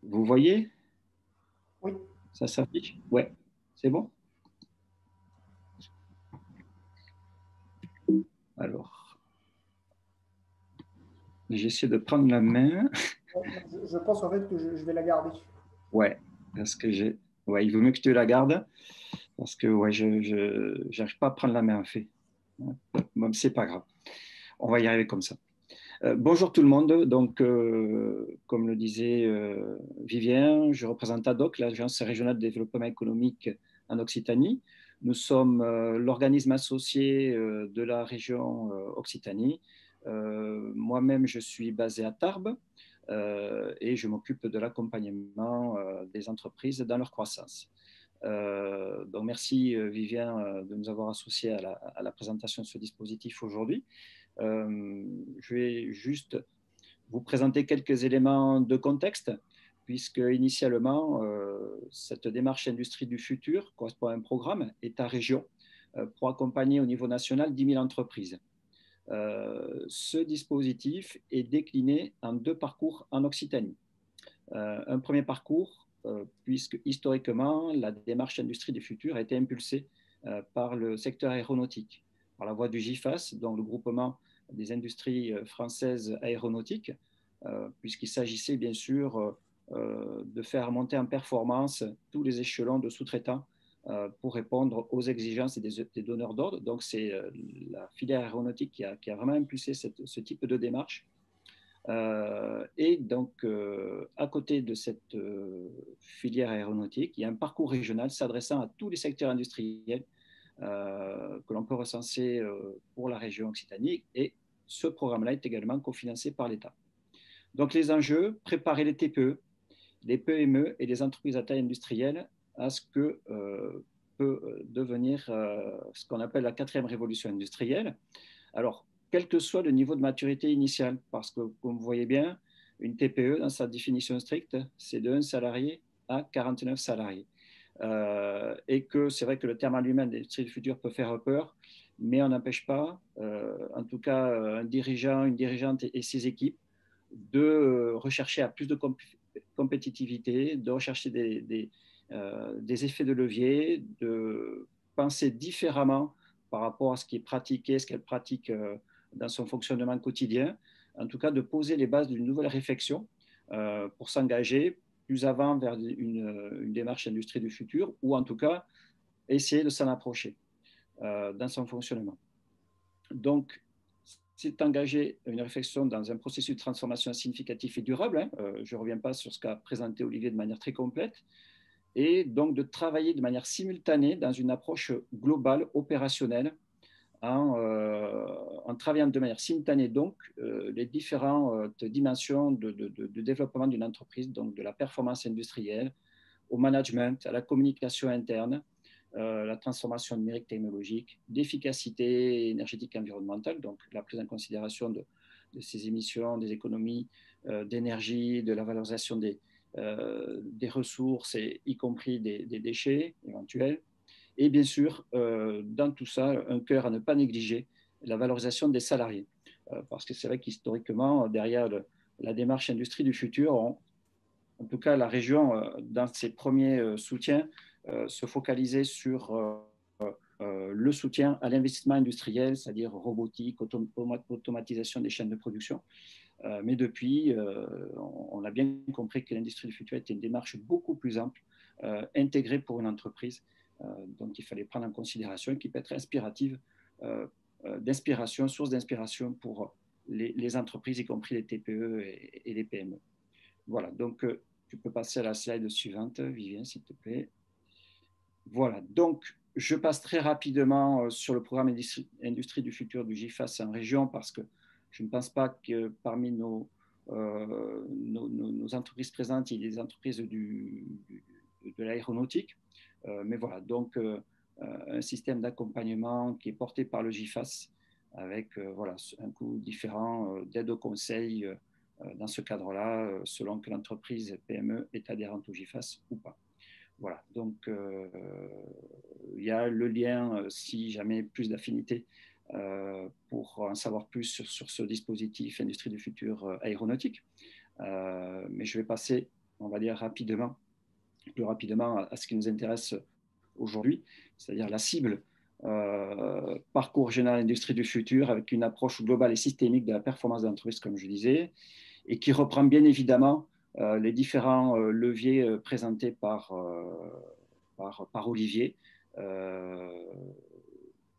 Vous voyez? Oui. Ça s'affiche? Ouais. C'est bon? Alors, j'essaie de prendre la main. Je pense en fait que je vais la garder. Ouais, parce que ouais, il vaut mieux que tu la gardes, parce que ouais, je n'arrive pas à prendre la main en fait. Bon, c'est pas grave. On va y arriver comme ça. Bonjour tout le monde. Donc, comme le disait Vivien, je représente ADOC, l'Agence régionale de développement économique en Occitanie. Nous sommes l'organisme associé de la région Occitanie. Moi-même, je suis basé à Tarbes et je m'occupe de l'accompagnement des entreprises dans leur croissance. Donc, merci Vivien de nous avoir associés à la présentation de ce dispositif aujourd'hui. Je vais juste vous présenter quelques éléments de contexte, puisque initialement, cette démarche Industrie du futur correspond à un programme État-région pour accompagner au niveau national 10 000 entreprises. Ce dispositif est décliné en 2 parcours en Occitanie. Un premier parcours, puisque historiquement, la démarche Industrie du futur a été impulsée par le secteur aéronautique, par la voie du GIFAS, dont le groupement des industries françaises aéronautiques, puisqu'il s'agissait bien sûr de faire monter en performance tous les échelons de sous-traitants pour répondre aux exigences des donneurs d'ordre. Donc, c'est la filière aéronautique qui a vraiment impulsé ce type de démarche. Et donc, à côté de cette filière aéronautique, il y a un parcours régional s'adressant à tous les secteurs industriels que l'on peut recenser pour la région Occitanie. Et ce programme-là est également cofinancé par l'État. Donc, les enjeux, préparer les TPE, les PME et les entreprises à taille industrielle à ce que peut devenir ce qu'on appelle la 4e révolution industrielle. Alors, quel que soit le niveau de maturité initial, parce que, comme vous voyez bien, une TPE, dans sa définition stricte, c'est de 1 salarié à 49 salariés. Et que c'est vrai que le terme en lui-même d'industrie du futur peut faire peur, mais on n'empêche pas, en tout cas, un dirigeant, une dirigeante et ses équipes de rechercher à plus de compétitivité, de rechercher des effets de levier, de penser différemment par rapport à ce qui est pratiqué, ce qu'elle pratique dans son fonctionnement quotidien, en tout cas de poser les bases d'une nouvelle réflexion pour s'engager plus avant vers une démarche industrie du futur, ou en tout cas essayer de s'en approcher dans son fonctionnement. Donc, c'est engager une réflexion dans un processus de transformation significatif et durable. Je ne reviens pas sur ce qu'a présenté Olivier de manière très complète. Et donc de travailler de manière simultanée dans une approche globale, opérationnelle, en travaillant de manière simultanée donc les différentes dimensions de développement d'une entreprise, donc de la performance industrielle, au management, à la communication interne, la transformation numérique technologique, d'efficacité énergétique et environnementale, donc la prise en considération de ces émissions, des économies d'énergie, de la valorisation des ressources, y compris des déchets éventuels. Et bien sûr, dans tout ça, un cœur à ne pas négliger, la valorisation des salariés. Parce que c'est vrai qu'historiquement, derrière la démarche industrie du futur, en tout cas la région, dans ses premiers soutiens, se focalisait sur le soutien à l'investissement industriel, c'est-à-dire robotique, automatisation des chaînes de production. Mais depuis, on a bien compris que l'industrie du futur était une démarche beaucoup plus ample, intégrée pour une entreprise, donc il fallait prendre en considération et qui peut être inspirative, d'inspiration, source d'inspiration pour les entreprises, y compris les TPE et les PME. Voilà, donc tu peux passer à la slide suivante, Vivien, s'il te plaît. Voilà, donc je passe très rapidement sur le programme Industrie du futur du GIFAS en région parce que je ne pense pas que parmi nos entreprises présentes, il y ait des entreprises de l'aéronautique. Mais voilà, donc un système d'accompagnement qui est porté par le GIFAS avec voilà, un coût différent d'aide au conseil dans ce cadre-là, selon que l'entreprise PME est adhérente au GIFAS ou pas. Voilà, donc il y a le lien, si jamais plus d'affinité, pour en savoir plus sur ce dispositif Industrie du futur aéronautique. Mais je vais passer, on va dire plus rapidement à ce qui nous intéresse aujourd'hui, c'est-à-dire la cible parcours général Industrie du futur avec une approche globale et systémique de la performance de l'entreprise, comme je disais, et qui reprend bien évidemment les différents leviers présentés par Olivier.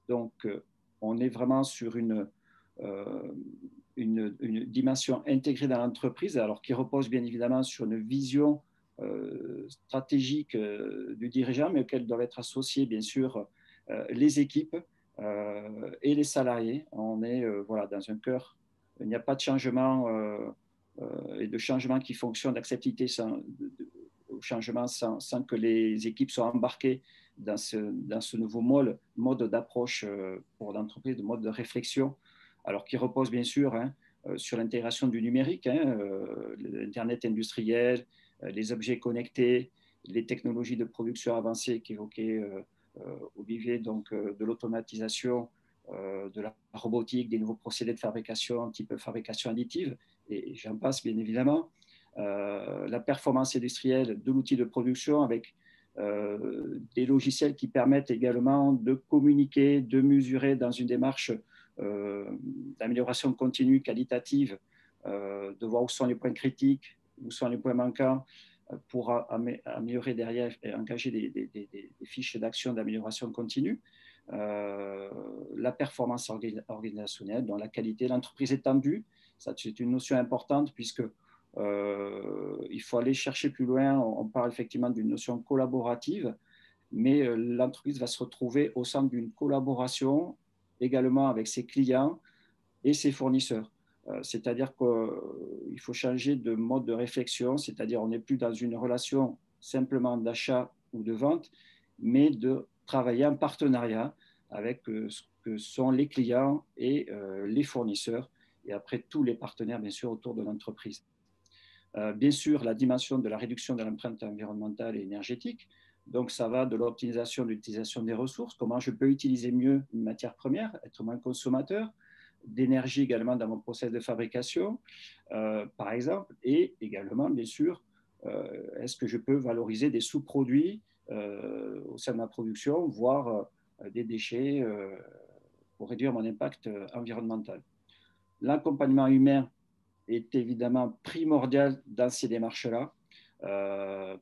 Donc, on est vraiment sur une dimension intégrée dans l'entreprise, alors qui repose bien évidemment sur une vision stratégique du dirigeant, mais auquel doivent être associés bien sûr les équipes et les salariés. On est voilà, dans un cœur, il n'y a pas de changement et de changement qui fonctionne, d'acceptabilité au changement sans que les équipes soient embarquées dans ce nouveau mode d'approche pour l'entreprise, de mode de réflexion, alors qui repose bien sûr sur l'intégration du numérique, l'Internet industriel, les objets connectés, les technologies de production avancées qu'évoquait Olivier, donc de l'automatisation, de la robotique, des nouveaux procédés de fabrication, type fabrication additive, et j'en passe bien évidemment. La performance industrielle de l'outil de production avec des logiciels qui permettent également de communiquer, de mesurer dans une démarche d'amélioration continue, qualitative, de voir où sont les points critiques, où sont les points manquants, pour améliorer derrière et engager des fiches d'action d'amélioration continue. La performance organisationnelle, dans la qualité, l'entreprise étendue, c'est une notion importante puisque il faut aller chercher plus loin. On parle effectivement d'une notion collaborative, mais l'entreprise va se retrouver au centre d'une collaboration également avec ses clients et ses fournisseurs. C'est-à-dire qu'il faut changer de mode de réflexion, c'est-à-dire on n'est plus dans une relation simplement d'achat ou de vente, mais de travailler en partenariat avec ce que sont les clients et les fournisseurs, et après tous les partenaires, bien sûr, autour de l'entreprise. Bien sûr, la dimension de la réduction de l'empreinte environnementale et énergétique, donc ça va de l'optimisation de l'utilisation des ressources, comment je peux utiliser mieux une matière première, être moins consommateur, d'énergie également dans mon process de fabrication, par exemple, et également, bien sûr, est-ce que je peux valoriser des sous-produits au sein de ma production, voire des déchets pour réduire mon impact environnemental. L'accompagnement humain est évidemment primordial dans ces démarches-là.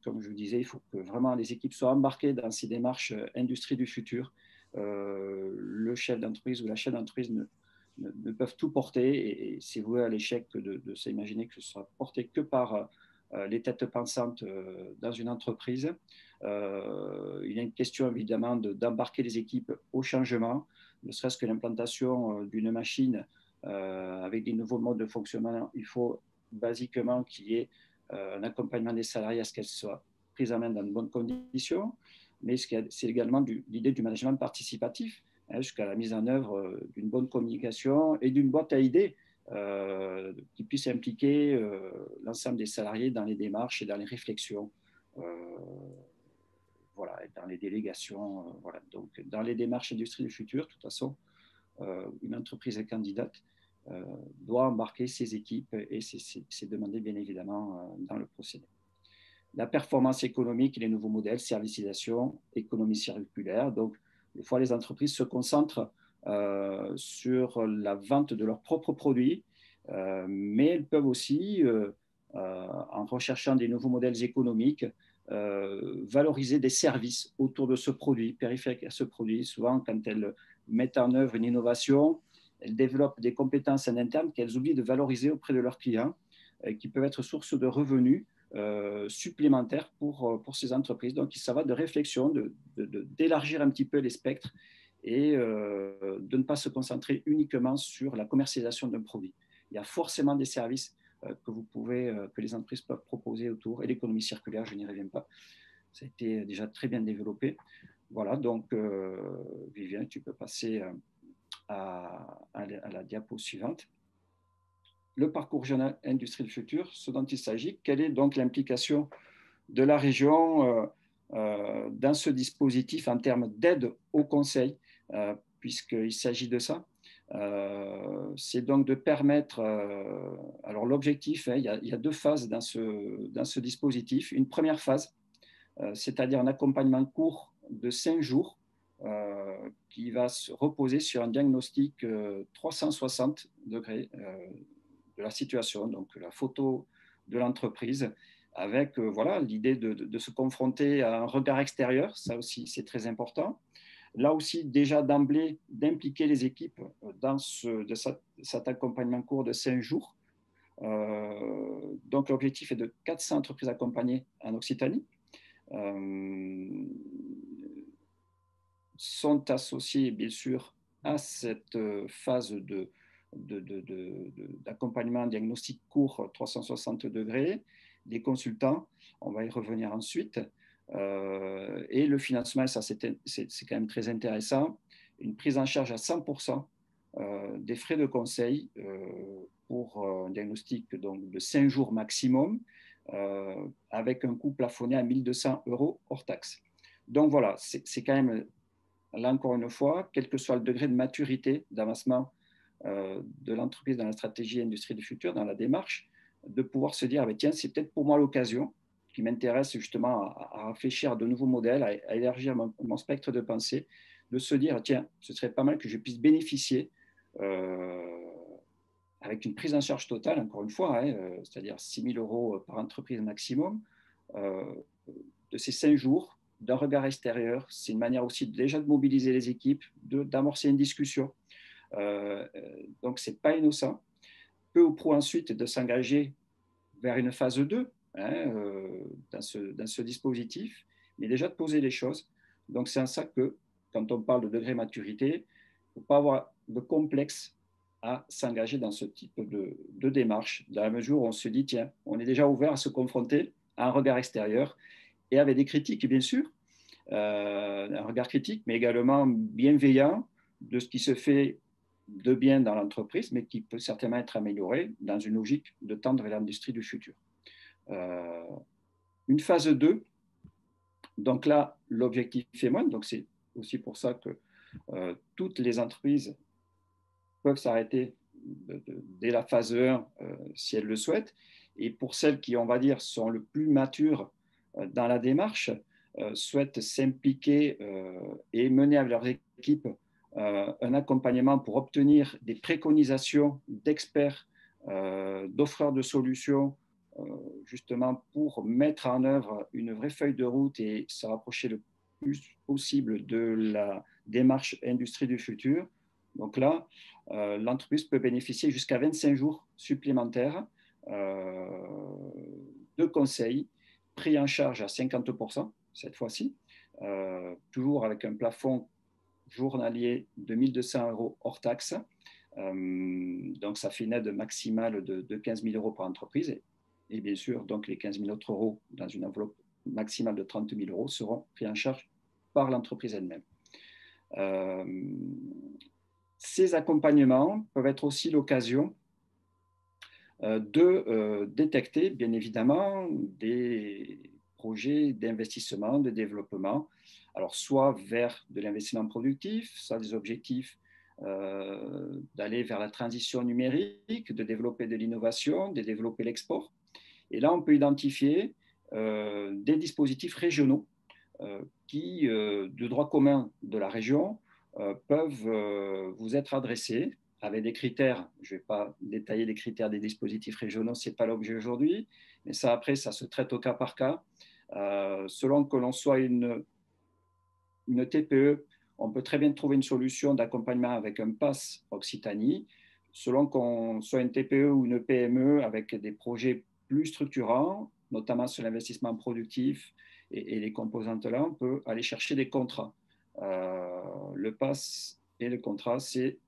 Comme je vous disais, il faut que vraiment les équipes soient embarquées dans ces démarches industrie du futur. Le chef d'entreprise ou la chef d'entreprise ne peuvent tout porter et c'est voué à l'échec de s'imaginer que ce sera porté que par les têtes pensantes dans une entreprise. Il y a une question évidemment d'embarquer les équipes au changement, ne serait-ce que l'implantation d'une machine avec des nouveaux modes de fonctionnement. Il faut basiquement qu'il y ait un accompagnement des salariés à ce qu'elles soient prises en main dans de bonnes conditions, mais c'est également l'idée du management participatif, jusqu'à la mise en œuvre d'une bonne communication et d'une boîte à idées qui puisse impliquer l'ensemble des salariés dans les démarches et dans les réflexions, voilà, et dans les délégations. Voilà. Donc, dans les démarches industrie du futur, de toute façon, une entreprise candidate doit embarquer ses équipes et c'est demandé bien évidemment dans le procédé. La performance économique et les nouveaux modèles, servicisation, économie circulaire. Donc, des fois, les entreprises se concentrent sur la vente de leurs propres produits, mais elles peuvent aussi, en recherchant des nouveaux modèles économiques, valoriser des services autour de ce produit, périphériques à ce produit. Souvent, quand elles mettent en œuvre une innovation, elles développent des compétences en interne qu'elles oublient de valoriser auprès de leurs clients, qui peuvent être source de revenus supplémentaires pour ces entreprises. Donc, ça va de réflexion, d'élargir un petit peu les spectres et de ne pas se concentrer uniquement sur la commercialisation d'un produit. Il y a forcément des services que les entreprises peuvent proposer autour, et l'économie circulaire, je n'y reviens pas. Ça a été déjà très bien développé. Voilà, donc Vivien, tu peux passer à la diapo suivante. Le parcours régional industrie du futur, ce dont il s'agit, quelle est donc l'implication de la région dans ce dispositif en termes d'aide au conseil, puisqu'il s'agit de ça. C'est donc de permettre, alors l'objectif, il y a deux phases dans ce dispositif. Une première phase, c'est-à-dire un accompagnement court de 5 jours, qui va se reposer sur un diagnostic 360 degrés de la situation, donc la photo de l'entreprise, avec voilà, l'idée de se confronter à un regard extérieur, ça aussi c'est très important. Là aussi, déjà d'emblée, d'impliquer les équipes dans cet accompagnement court de 5 jours. Donc l'objectif est de 400 entreprises accompagnées en Occitanie. Sont associés bien sûr à cette phase d'accompagnement diagnostic court 360 degrés, des consultants, on va y revenir ensuite, et le financement, ça c'est quand même très intéressant, une prise en charge à 100% des frais de conseil pour un diagnostic donc, de 5 jours maximum, avec un coût plafonné à 1 200 € hors taxe. Donc voilà, c'est quand même, là encore une fois, quel que soit le degré de maturité, d'avancement de l'entreprise dans la stratégie industrie du futur, dans la démarche, de pouvoir se dire, tiens, c'est peut-être pour moi l'occasion qui m'intéresse justement à réfléchir à de nouveaux modèles, à élargir mon spectre de pensée, de se dire, tiens, ce serait pas mal que je puisse bénéficier avec une prise en charge totale, encore une fois, hein, c'est-à-dire 6 000 euros par entreprise maximum, de ces 5 jours, d'un regard extérieur. C'est une manière aussi déjà de mobiliser les équipes, d'amorcer une discussion. Donc, ce n'est pas innocent. Peu ou prou ensuite de s'engager vers une phase 2 hein, dans ce dispositif, mais déjà de poser les choses. Donc, c'est en ça que, quand on parle de degré de maturité, il ne faut pas avoir de complexe à s'engager dans ce type de démarche, dans la mesure où on se dit, tiens, on est déjà ouvert à se confronter à un regard extérieur et avec des critiques, bien sûr, un regard critique, mais également bienveillant de ce qui se fait de bien dans l'entreprise, mais qui peut certainement être amélioré dans une logique de tendre vers l'industrie du futur. Une phase 2, donc là, l'objectif est moindre, donc c'est aussi pour ça que toutes les entreprises peuvent s'arrêter dès la phase 1 si elles le souhaitent. Et pour celles qui, on va dire, sont le plus matures dans la démarche, souhaitent s'impliquer et mener avec leurs équipes un accompagnement pour obtenir des préconisations d'experts, d'offreurs de solutions, justement pour mettre en œuvre une vraie feuille de route et se rapprocher le plus possible de la démarche industrie du futur. Donc là, l'entreprise peut bénéficier jusqu'à 25 jours supplémentaires de conseils pris en charge à 50% cette fois-ci, toujours avec un plafond journalier de 1 200 euros hors taxe. Donc, ça fait une aide maximale de 15 000 euros par entreprise. Et bien sûr, donc, les 15 000 autres euros dans une enveloppe maximale de 30 000 euros seront pris en charge par l'entreprise elle-même. Ces accompagnements peuvent être aussi l'occasion de détecter, bien évidemment, des projets d'investissement, de développement, alors soit vers de l'investissement productif, soit des objectifs d'aller vers la transition numérique, de développer de l'innovation, de développer l'export. Et là, on peut identifier des dispositifs régionaux qui, de droit commun de la région, peuvent vous être adressés avec des critères. Je ne vais pas détailler les critères des dispositifs régionaux, ce n'est pas l'objet aujourd'hui, mais ça, après, ça se traite au cas par cas. Selon que l'on soit une TPE, on peut très bien trouver une solution d'accompagnement avec un pass Occitanie. Selon qu'on soit une TPE ou une PME avec des projets plus structurants, notamment sur l'investissement productif et les composantes là, on peut aller chercher des contrats. Le pass et le contrat, c'est,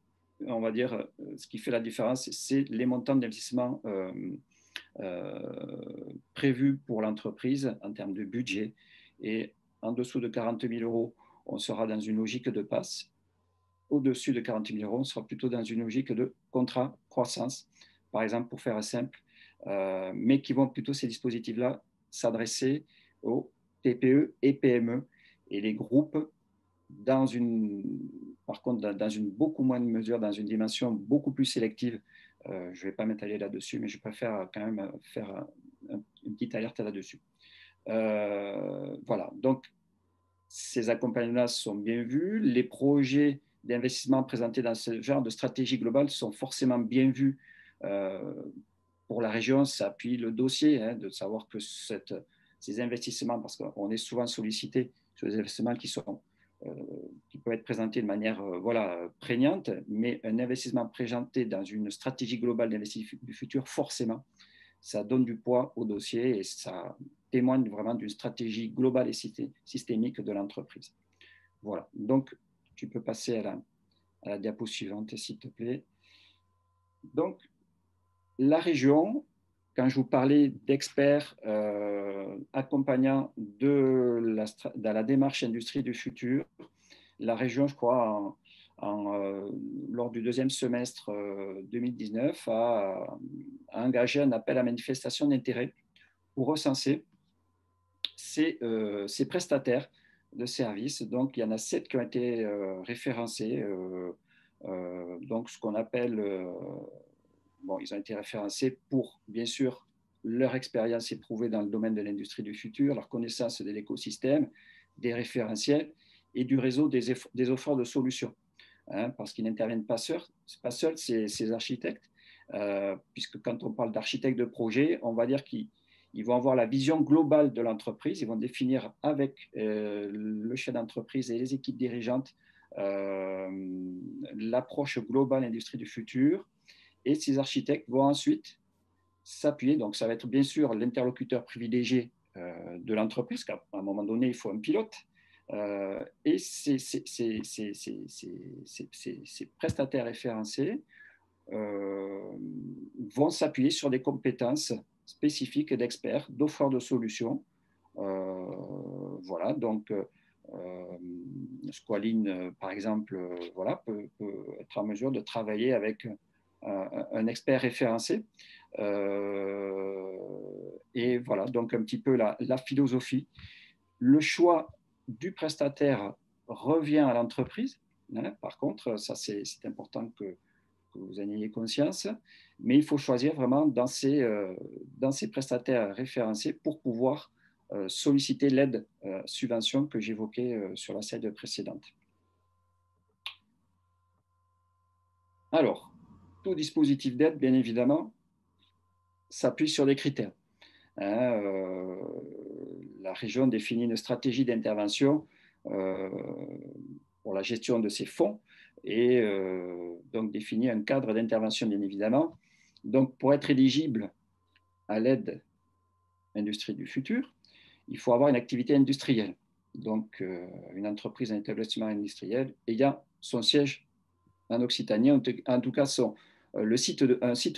on va dire, ce qui fait la différence, c'est les montants d'investissement prévus pour l'entreprise en termes de budget. Et en dessous de 40 000 euros, on sera dans une logique de pass. Au-dessus de 40 000 euros, on sera plutôt dans une logique de contrat croissance, par exemple, pour faire simple, mais qui vont plutôt, ces dispositifs-là, s'adresser aux TPE et PME et les groupes par contre, dans une beaucoup moins de mesure, dans une dimension beaucoup plus sélective. Je ne vais pas m'étaler là-dessus, mais je préfère quand même faire une petite alerte là-dessus. Voilà, donc ces accompagnements sont bien vus. Les projets d'investissement présentés dans ce genre de stratégie globale sont forcément bien vus pour la région. Ça appuie le dossier, hein, de savoir que ces investissements, parce qu'on est souvent sollicité sur des investissements qui peuvent être présentés de manière prégnante, mais un investissement présenté dans une stratégie globale d'investissement du futur, forcément, ça donne du poids au dossier et ça témoigne vraiment d'une stratégie globale et systémique de l'entreprise. Voilà, donc tu peux passer à la diapo suivante, s'il te plaît. Donc, la région, quand je vous parlais d'experts accompagnant dans la démarche industrie du futur, la région, je crois, lors du deuxième semestre 2019, a engagé un appel à manifestation d'intérêt pour recenser ces prestataires de services. Donc, il y en a 7 qui ont été référencés. Donc, ce qu'on appelle... ils ont été référencés pour, bien sûr, leur expérience éprouvée dans le domaine de l'industrie du futur, leur connaissance de l'écosystème, des référentiels et du réseau des offreurs de solutions. Parce qu'ils n'interviennent pas seuls, ces architectes, puisque quand on parle d'architecte de projet, on va dire qu'ils vont avoir la vision globale de l'entreprise, ils vont définir avec le chef d'entreprise et les équipes dirigeantes l'approche globale industrie du futur, et ces architectes vont ensuite s'appuyer, donc ça va être bien sûr l'interlocuteur privilégié de l'entreprise, car à un moment donné, il faut un pilote, et ces prestataires référencés vont s'appuyer sur des compétences spécifiques d'experts, d'offreurs de solutions. Voilà, donc Squaline, par exemple, voilà, peut être en mesure de travailler avec un expert référencé. Et voilà, donc un petit peu la philosophie. Le choix du prestataire revient à l'entreprise. Hein, par contre, ça c'est important que vous en ayez conscience, mais il faut choisir vraiment dans ces prestataires référencés pour pouvoir solliciter l'aide subvention que j'évoquais sur la slide précédente. Alors, tout dispositif d'aide, bien évidemment, s'appuie sur des critères. Hein, la région définit une stratégie d'intervention pour la gestion de ses fonds et donc définit un cadre d'intervention, bien évidemment. Donc, pour être éligible à l'aide industrie du futur, il faut avoir une activité industrielle. Donc, une entreprise, un établissement industriel ayant son siège en Occitanie, en tout cas un site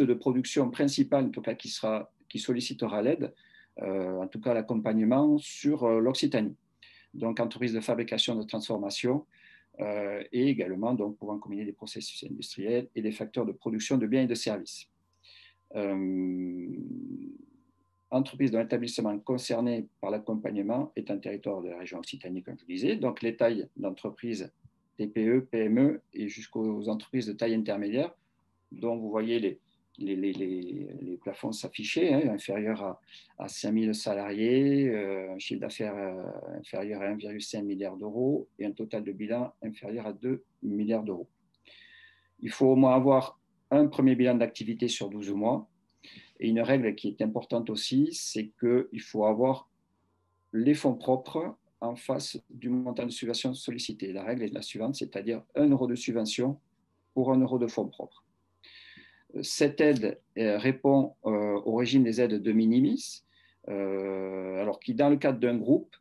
de production principal, en tout cas qui sollicitera l'aide, en tout cas l'accompagnement sur l'Occitanie. Donc, entreprise de fabrication, de transformation, et également donc, pouvant combiner des processus industriels et des facteurs de production de biens et de services. Entreprise dont l'établissement concerné par l'accompagnement est un territoire de la région Occitanie, comme je vous disais. Donc, les tailles d'entreprises TPE, PME et jusqu'aux entreprises de taille intermédiaire, dont vous voyez les plafonds s'afficher, hein, inférieurs à 5 000 salariés, un chiffre d'affaires inférieur à 1,5 milliard d'euros et un total de bilan inférieur à 2 milliards d'euros. Il faut au moins avoir un premier bilan d'activité sur 12 mois. Et une règle qui est importante aussi, c'est qu'il faut avoir les fonds propres en face du montant de subvention sollicité. La règle est la suivante, c'est-à-dire 1 euro de subvention pour 1 euro de fonds propres. Cette aide répond au régime des aides de minimis, alors qui, dans le cadre d'un groupe,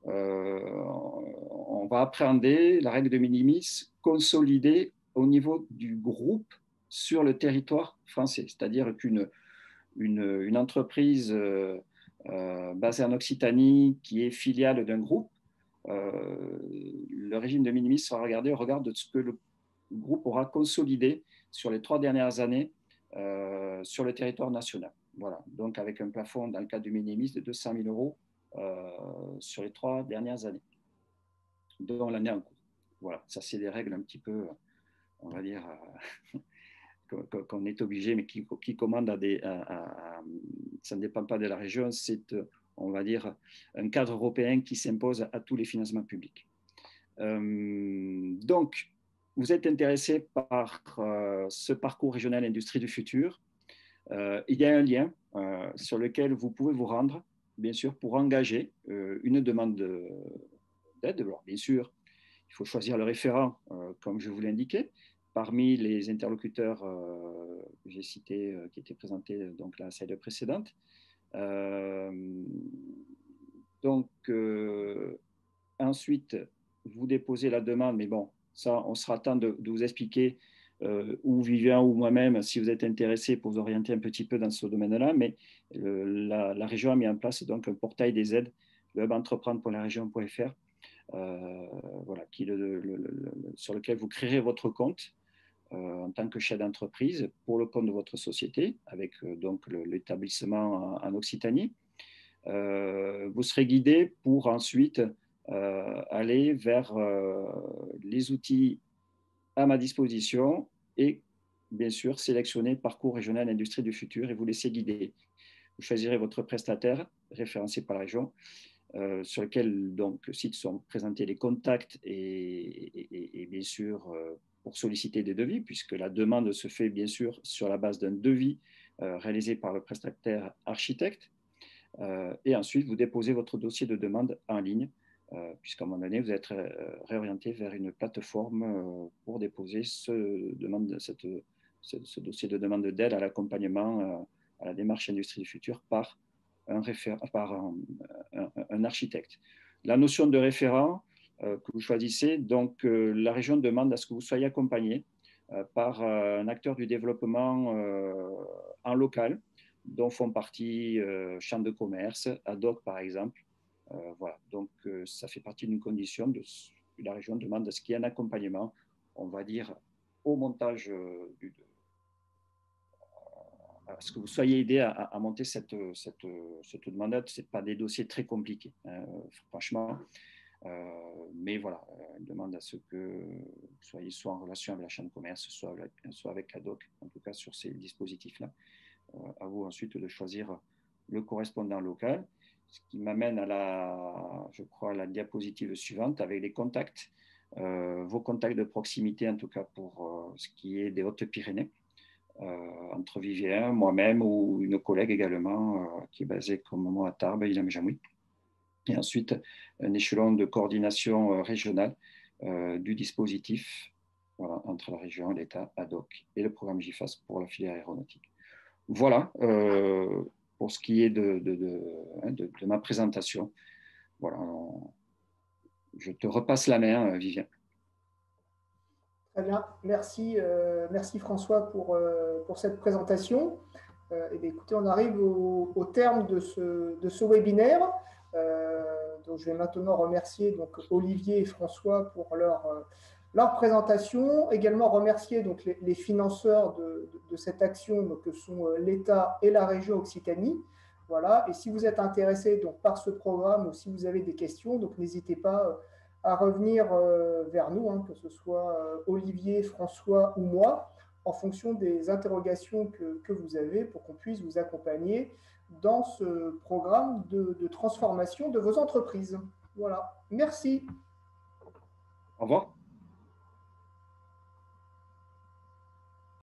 on va appréhender la règle de minimis consolidée au niveau du groupe sur le territoire français. C'est-à-dire qu'une entreprise basée en Occitanie qui est filiale d'un groupe, le régime de minimis sera regardé au regard de ce que le groupe aura consolidé sur les 3 dernières années sur le territoire national. Voilà, donc avec un plafond dans le cadre du minimis de 200 000 euros sur les 3 dernières années, dont l'année en cours. Voilà, ça c'est des règles un petit peu, on va dire, qu'on est obligé, mais qui commandent ça ne dépend pas de la région, c'est, on va dire, un cadre européen qui s'impose à tous les financements publics. Donc, vous êtes intéressé par ce parcours régional industrie du futur. Il y a un lien sur lequel vous pouvez vous rendre, bien sûr, pour engager une demande d'aide. Alors, bien sûr, il faut choisir le référent, comme je vous l'indiquais, parmi les interlocuteurs que j'ai cités, qui étaient présentés donc la slide précédente. Ensuite, vous déposez la demande, mais bon, ça, on sera temps de vous expliquer ou Vivien ou moi-même, si vous êtes intéressé, pour vous orienter un petit peu dans ce domaine-là. Mais la région a mis en place donc un portail des aides, le hub entreprendre.laregion.fr, voilà, sur lequel vous créerez votre compte en tant que chef d'entreprise pour le compte de votre société, avec donc l'établissement en Occitanie. Vous serez guidé pour ensuite aller vers les outils à ma disposition et bien sûr sélectionner parcours régional industrie du futur et vous laisser guider. Vous choisirez votre prestataire référencé par la région sur lequel donc site sont présentés les contacts et bien sûr pour solliciter des devis, puisque la demande se fait bien sûr sur la base d'un devis réalisé par le prestataire architecte. Et ensuite, vous déposez votre dossier de demande en ligne, puisqu'à un moment donné, vous êtes réorienté vers une plateforme pour déposer ce dossier de demande d'aide à l'accompagnement à la démarche Industrie du futur par un architecte. La notion de référent que vous choisissez, donc la région demande à ce que vous soyez accompagné par un acteur du développement en local, dont font partie chambres de commerce, ADOC par exemple. Voilà, donc ça fait partie d'une condition la région demande à ce qu'il y ait un accompagnement, on va dire, au montage à ce que vous soyez aidé à monter cette demande. Ce n'est pas des dossiers très compliqués, franchement. Mais voilà, elle demande à ce que vous soyez soit en relation avec la chambre de commerce, soit avec ADOC, en tout cas sur ces dispositifs-là. À vous ensuite de choisir le correspondant local, ce qui m'amène je crois, à la diapositive suivante avec les contacts, vos contacts de proximité, en tout cas pour ce qui est des Hautes-Pyrénées, entre Vivien, moi-même ou une collègue également qui est basée comme moi à Tarbes, Ilham-Jamouy. Et ensuite, un échelon de coordination régionale du dispositif entre la région, l'État, ADOC et le programme GIFAS pour la filière aéronautique. Voilà pour ce qui est de ma présentation. Voilà, je te repasse la main, Vivien. Très bien, merci, merci François pour cette présentation. Et bien, écoutez, on arrive au terme de ce webinaire. Donc, je vais maintenant remercier donc, Olivier et François pour leur présentation. Également remercier donc, les financeurs de cette action, donc, que sont l'État et la région Occitanie. Voilà. Et si vous êtes intéressé donc, par ce programme ou si vous avez des questions, donc n'hésitez pas à revenir vers nous, hein, que ce soit Olivier, François ou moi, en fonction des interrogations que vous avez pour qu'on puisse vous accompagner dans ce programme de transformation de vos entreprises. Voilà. Merci. Au revoir.